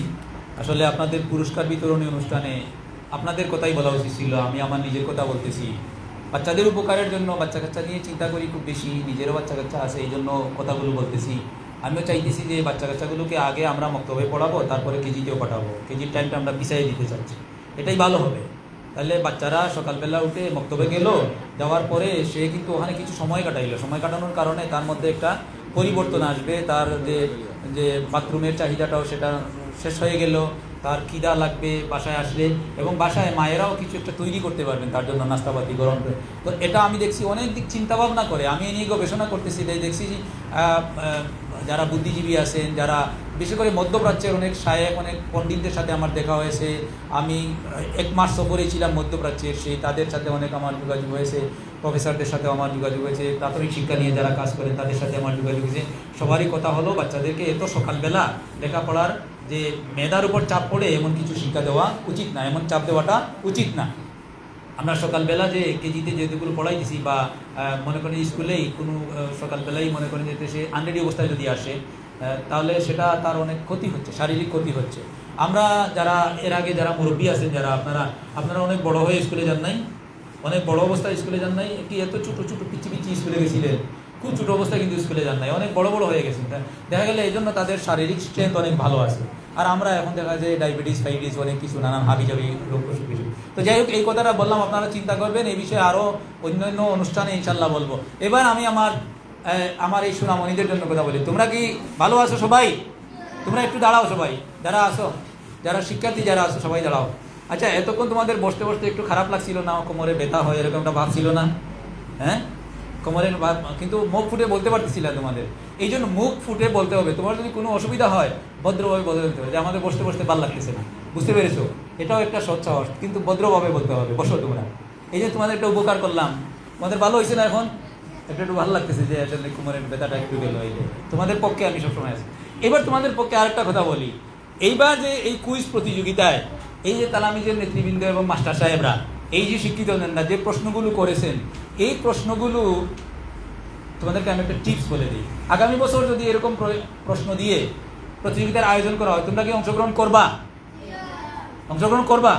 আসলে আপনাদের পুরস্কার বিতরণী অনুষ্ঠানে আপনাদের কথাই বলা উচিত ছিল, আমি আমার নিজের কথা বলতেছি। বাচ্চাদের উপকারের জন্য বাচ্চা কাচ্চা নিয়ে চিন্তা করি খুব বেশি, নিজেরও বাচ্চা কাচ্চা আছে, এই জন্য কথাগুলো বলতেছি। আমিও চাইতেছি যে বাচ্চা কাচ্চাগুলোকে আগে আমরা মক্তবে পড়াবো, তারপরে কেজিতেও পাঠাবো। কেজির টাইমটা আমরা পিছিয়ে দিতে চাচ্ছি, এটাই ভালো হবে। তাহলে বাচ্চারা সকালবেলা উঠে মক্তবে গেল, যাওয়ার পরে সে কিন্তু ওখানে কিছু সময় কাটাইলো, সময় কাটানোর কারণে তার মধ্যে একটা পরিবর্তন আসবে। তার যে বাথরুমের চাহিদাটাও সেটা শেষ হয়ে গেল, তার খিদা লাগবে বাসায় আসলে, এবং বাসায় মায়েরাও কিছু একটা তৈরি করতে পারবেন তার জন্য, নাস্তাপাতি গরম করে। তো এটা আমি দেখছি অনেক দিক চিন্তা ভাবনা করে, আমি এ নিয়ে গবেষণা করতেছি। দেখছি যারা বুদ্ধিজীবী আছেন, যারা বিশেষ করে মধ্যপ্রাচ্যের অনেক শায়েখ, অনেক পণ্ডিতদের সাথে আমার দেখা হয়েছে। আমি 1 মাস সফরে ছিলাম মধ্যপ্রাচ্যের, সেই তাদের সাথে অনেক আমার যোগাযোগ হয়েছে, প্রফেসরদের সাথেও আমার যোগাযোগ হয়েছে, প্রাথমিক শিক্ষা নিয়ে যারা কাজ করেন তাদের সাথে আমার যোগাযোগ হয়েছে। সবারই কথা হলো বাচ্চাদেরকে এত সকালবেলা লেখাপড়ার যে মেধার উপর চাপ পড়ে এমন কিছু শিক্ষা দেওয়া উচিত না, এমন চাপ দেওয়াটা উচিত না। আমরা সকালবেলা যে কেজিতে যেগুলো পড়াইতেছি, বা মনে করেন স্কুলেই কোনো সকালবেলাই মনে করেন যেতে সে আনরেডি অবস্থায় যদি আসে, তাহলে সেটা তার অনেক ক্ষতি হচ্ছে, শারীরিক ক্ষতি হচ্ছে। আমরা যারা এর আগে যারা মুরব্বী আছেন, যারা আপনারা অনেক বড় হয়ে স্কুলে যান নাই, অনেক বড় অবস্থায় স্কুলে যান নাই, কি এত ছোটো ছোটো পিচ্ছি পিচ্ছি স্কুলে গেছিলেন, খুব ছোটো অবস্থায় কিন্তু স্কুলে যান নাই, অনেক বড় বড় হয়ে গেছেন। দেখা গেলে এই জন্য তাদের শারীরিক স্ট্রেংথ অনেক ভালো আছে। আর আমরা এখন দেখা যায় ডায়াবেটিস ফাইটিস অনেক কিছু নানান হাবিজাবি রোগ কিছু। তো যাই হোক, এই কথাটা বললাম, আপনারা চিন্তা করবেন, এই বিষয়ে আরও অন্যান্য অনুষ্ঠানে ইনশাল্লাহ বলবো। এবার আমি আমার এই সোনামণিদের জন্য কথা বলি। তোমরা কি ভালো আছো সবাই? তোমরা একটু দাঁড়াও সবাই, যারা আসো, যারা শিক্ষার্থী যারা আছো সবাই দাঁড়াও। আচ্ছা, এতক্ষণ তোমাদের বসতে বসতে একটু খারাপ লাগছিল না? কোমরে ব্যথা হয় এরকম একটা ভাব ছিল না? হ্যাঁ, কোমরের ভাব, কিন্তু মুখ ফুটে বলতে পারতেছিল তোমাদের। এই জন্য মুখ ফুটে বলতে হবে। তোমার যদি কোনো অসুবিধা হয় ভদ্রভাবে বলতে হবে যে আমাদের বসতে বসতে ভালো লাগতেছে না। বুঝতে পেরেছো? এটাও একটা সৎ সাহস, কিন্তু ভদ্রভাবে বলতে হবে। বসো তোমরা। এই যে তোমাদের একটা উপকার করলাম, তোমাদের ভালো হয়েছে না? এখন একটু ভালো লাগতেছে যে আসলে কোমরের ব্যথাটা একটু গেল। এই যে তোমাদের পক্ষে আমি সবসময় আছি। এবার তোমাদের পক্ষে আরেকটা কথা বলি। এইবার যে এই কুইজ প্রতিযোগিতায় এই যে তালামিজের নেতৃবৃন্দ এবং মাস্টার সাহেবরা, এই যে শিক্ষিতজনরা যে প্রশ্নগুলো করেছেন, এই প্রশ্নগুলো তোমাদেরকে আমি একটা টিপস বলে দিই। আগামী বছর যদি এরকম প্রশ্ন দিয়ে প্রতিযোগিতার আয়োজন করা হয়, তোমরা কি অংশগ্রহণ করবা? অংশগ্রহণ করবা?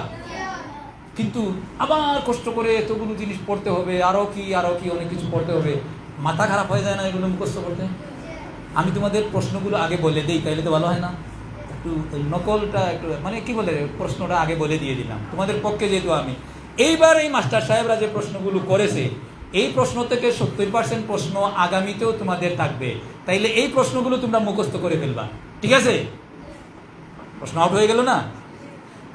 কিন্তু আবার কষ্ট করে এতগুলো জিনিস পড়তে হবে, আরও কি অনেক কিছু পড়তে হবে। মাথা খারাপ হয়ে যায় না এগুলো মুখস্থ করতে? আমি তোমাদের প্রশ্নগুলো আগে বলে দিই, তাইলে তো ভালো হয় না? একটু নকলটা একটু মানে কি বলে, প্রশ্নটা আগে বলে দিয়ে দিলাম তোমাদের পক্ষে, যেহেতু আমি। এইবার এই মাস্টার সাহেবরা যে প্রশ্নগুলো করেছে, এই প্রশ্ন থেকে 70% প্রশ্ন আগামীতেও তোমাদের থাকবে। তাইলে এই প্রশ্নগুলো তোমরা মুখস্থ করে ফেলবা, ঠিক আছে? প্রশ্ন আউট হয়ে গেল না?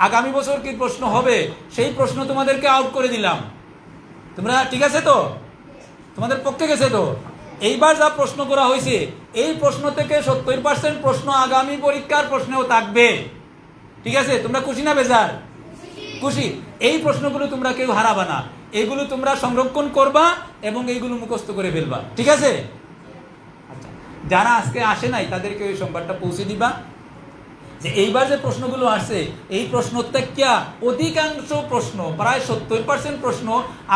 আগামী বছর কি প্রশ্ন হবে সেই প্রশ্ন তোমাদেরকে আউট করে দিলাম। তোমরা ঠিক আছে তো? তোমাদের পক্ষে গেছে তো? এইবার যা প্রশ্ন করা হয়েছে, এই প্রশ্ন থেকে 70% প্রশ্ন আগামী পরীক্ষার প্রশ্নেও থাকবে, ঠিক আছে? তোমরা খুশি না বেজার? খুশি। এই প্রশ্নগুলো তোমরা কেউ হারাবা না, এগুলো তোমরা সংরক্ষণ করবা এবং এইগুলো মুখস্থ করে ফেলবা, ঠিক আছে? আচ্ছা, যারা আজকে আসে নাই তাদেরকে ওই সংবাদটা পৌঁছে দিবা যে এইবার যে প্রশ্নগুলো আসছে, এই প্রশ্ন থেকে অধিকাংশ প্রশ্ন, প্রায় 70% প্রশ্ন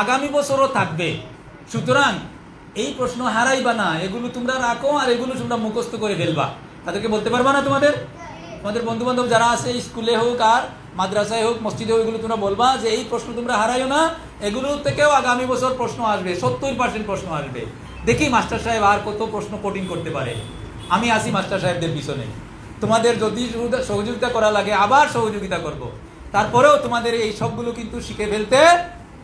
আগামী বছরও থাকবে। সুতরাং এই প্রশ্ন হারাইবা না, এগুলো তোমরা রাখো আর এগুলো তোমরা মুখস্থ করে ফেলবা। তাদেরকে বলতে পারবা না? তোমাদের বন্ধু বান্ধব যারা আছে, স্কুলে হোক আর মাদ্রাসায় হোক, মসজিদে হোক, এগুলো তোমরা বলবা যে এই প্রশ্ন তোমরা হারাইও না, এগুলো থেকেও আগামী বছর প্রশ্ন আসবে, 70% প্রশ্ন আসবে। দেখি মাস্টার সাহেব আর কত প্রশ্ন কঠিন করতে পারে। আমি আসি মাস্টার সাহেবদের পিছনে। তোমাদের যদি সহযোগিতা করা লাগে আবার সহযোগিতা করব। তারপরেও তোমাদের এই সবগুলো কিন্তু শিখে ফেলতে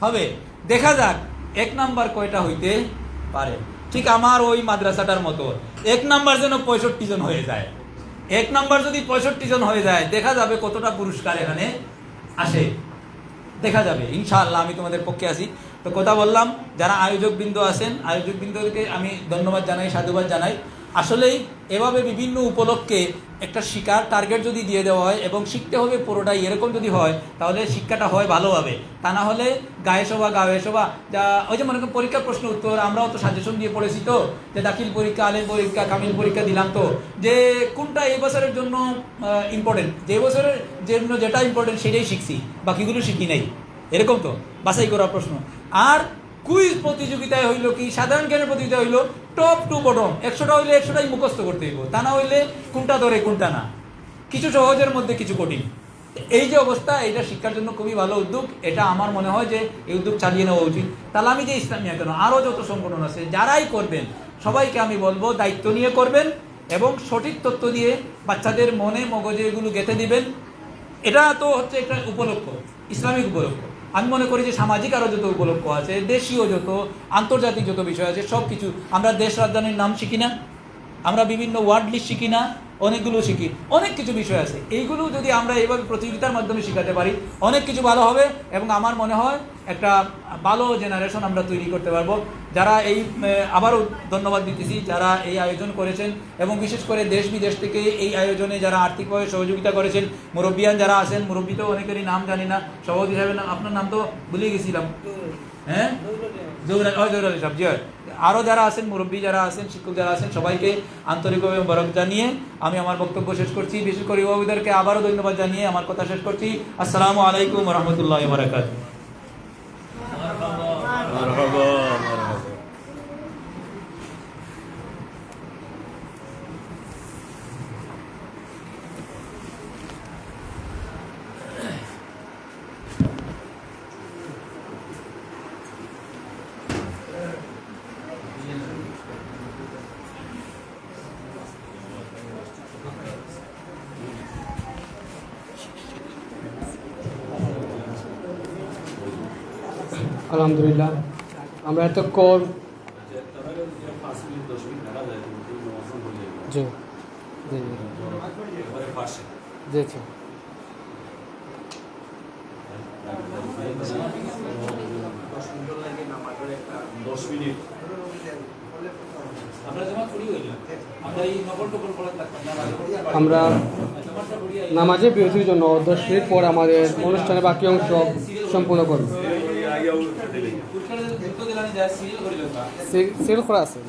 হবে। দেখা যাক 1 নাম্বার কয়টা হইতে পারে। ঠিক আমার ওই মাদ্রাসাটার মতো 1 নাম্বার যেন 65 জন হয়ে যায়। 1 নাম্বার যদি 65 জন হয়ে যায়, দেখা যাবে কতটা পুরস্কার এখানে আসে, দেখা যাবে ইনশাআল্লাহ। আমি তোমাদের পক্ষে আছি। তো কথা বললাম, যারা আয়োজকবৃন্দ আছেন, আয়োজকবৃন্দকে আমি ধন্যবাদ জানাই, সাধুবাদ জানাই। আসলেই এভাবে বিভিন্ন উপলক্ষে একটা শিক্ষার টার্গেট যদি দিয়ে দেওয়া হয় এবং শিখতে হবে পুরোটাই, এরকম যদি হয় তাহলে শিক্ষাটা হয় ভালোভাবে। তা না হলে গায়ে শোভা গায়ে শোভা, যা ওই যে মনে করেন পরীক্ষার প্রশ্ন উত্তর আমরাও তো সাজেশন দিয়ে পড়েছি, তো যে দাখিল পরীক্ষা, আলেম পরীক্ষা, কামিল পরীক্ষা দিলাম, তো যে কোনটা এই বছরের জন্য ইম্পর্টেন্ট, যে বছরের জন্য যেটা ইম্পর্টেন্ট সেটাই শিখছি, বাকিগুলো শিখি নাই, এরকম তো বাছাই করা প্রশ্ন। আর কুইজ প্রতিযোগিতায় হইলো কি, সাধারণ জ্ঞানের প্রতিযোগিতা হইলো, টপ টু বটম 100টা হইলে 100টাই মুখস্থ করতে হইব, তা না হইলে কোনটা ধরে কোনটা না, কিছু সহজের মধ্যে কিছু কঠিন। এই যে অবস্থা, এটা শিক্ষার জন্য খুবই ভালো উদ্যোগ। এটা আমার মনে হয় যে এই উদ্যোগ চালিয়ে নেওয়া উচিত। তালামি যে ইসলামিয়া কেন, আরও যত সংগঠন আছে যারাই করবেন, সবাইকে আমি বলবো দায়িত্ব নিয়ে করবেন এবং সঠিক তথ্য দিয়ে বাচ্চাদের মনে মগজে এগুলো গেঁথে দিবেন। এটা তো হচ্ছে একটা উপলক্ষ, ইসলামিক উপলক্ষ। আমি মনে করি যে সামাজিক আরও যত উপলক্ষ আছে, দেশীয় যত, আন্তর্জাতিক যত বিষয় আছে, সব কিছু আমরা দেশ রাজধানীর নাম শিখি না, আমরা বিভিন্ন ওয়ার্ড লিস্ট শিখি না, অনেকগুলো শিখি, অনেক কিছু বিষয় আছে। এইগুলো যদি আমরা এইভাবে প্রতিযোগিতার মাধ্যমে শেখাতে পারি, অনেক কিছু ভালো হবে এবং আমার মনে হয় একটা ভালো জেনারেশন আমরা তৈরি করতে পারবো। যারা এই আবারও ধন্যবাদ দিতেছি যারা এই আয়োজন করেছেন এবং বিশেষ করে দেশ বিদেশ থেকে এই আয়োজনে যারা আর্থিকভাবে সহযোগিতা করেছেন, মুরব্বিয়ান যারা আছেন, মুরব্বী তো অনেকেরই নাম জানি না, সভাপতি সাহেবের নাম, আপনার নাম তো ভুলে গেছিলাম, হ্যাঁ, জহুর আলী সাহেব, জি। আরও যারা আছেন, মুরব্বী যারা আছেন, শিক্ষক যারা আছেন, সবাইকে আন্তরিকভাবে বরক জানিয়ে আমি আমার বক্তব্য শেষ করছি। বিশেষ করে অভিভাবকদেরকে আবারও ধন্যবাদ জানিয়ে আমার কথা শেষ করছি। আসসালামু আলাইকুম রহমতুল্লাহ বারাকাতুহু। আলহামদুলিল্লাহ, আমরা এতক্ষণ জি জি জি জি আমরা নামাজে বিরতির জন্য 10 মিনিট পর আমাদের অনুষ্ঠানের বাকি অংশ সম্পূর্ণ করব। সিল করা আছে।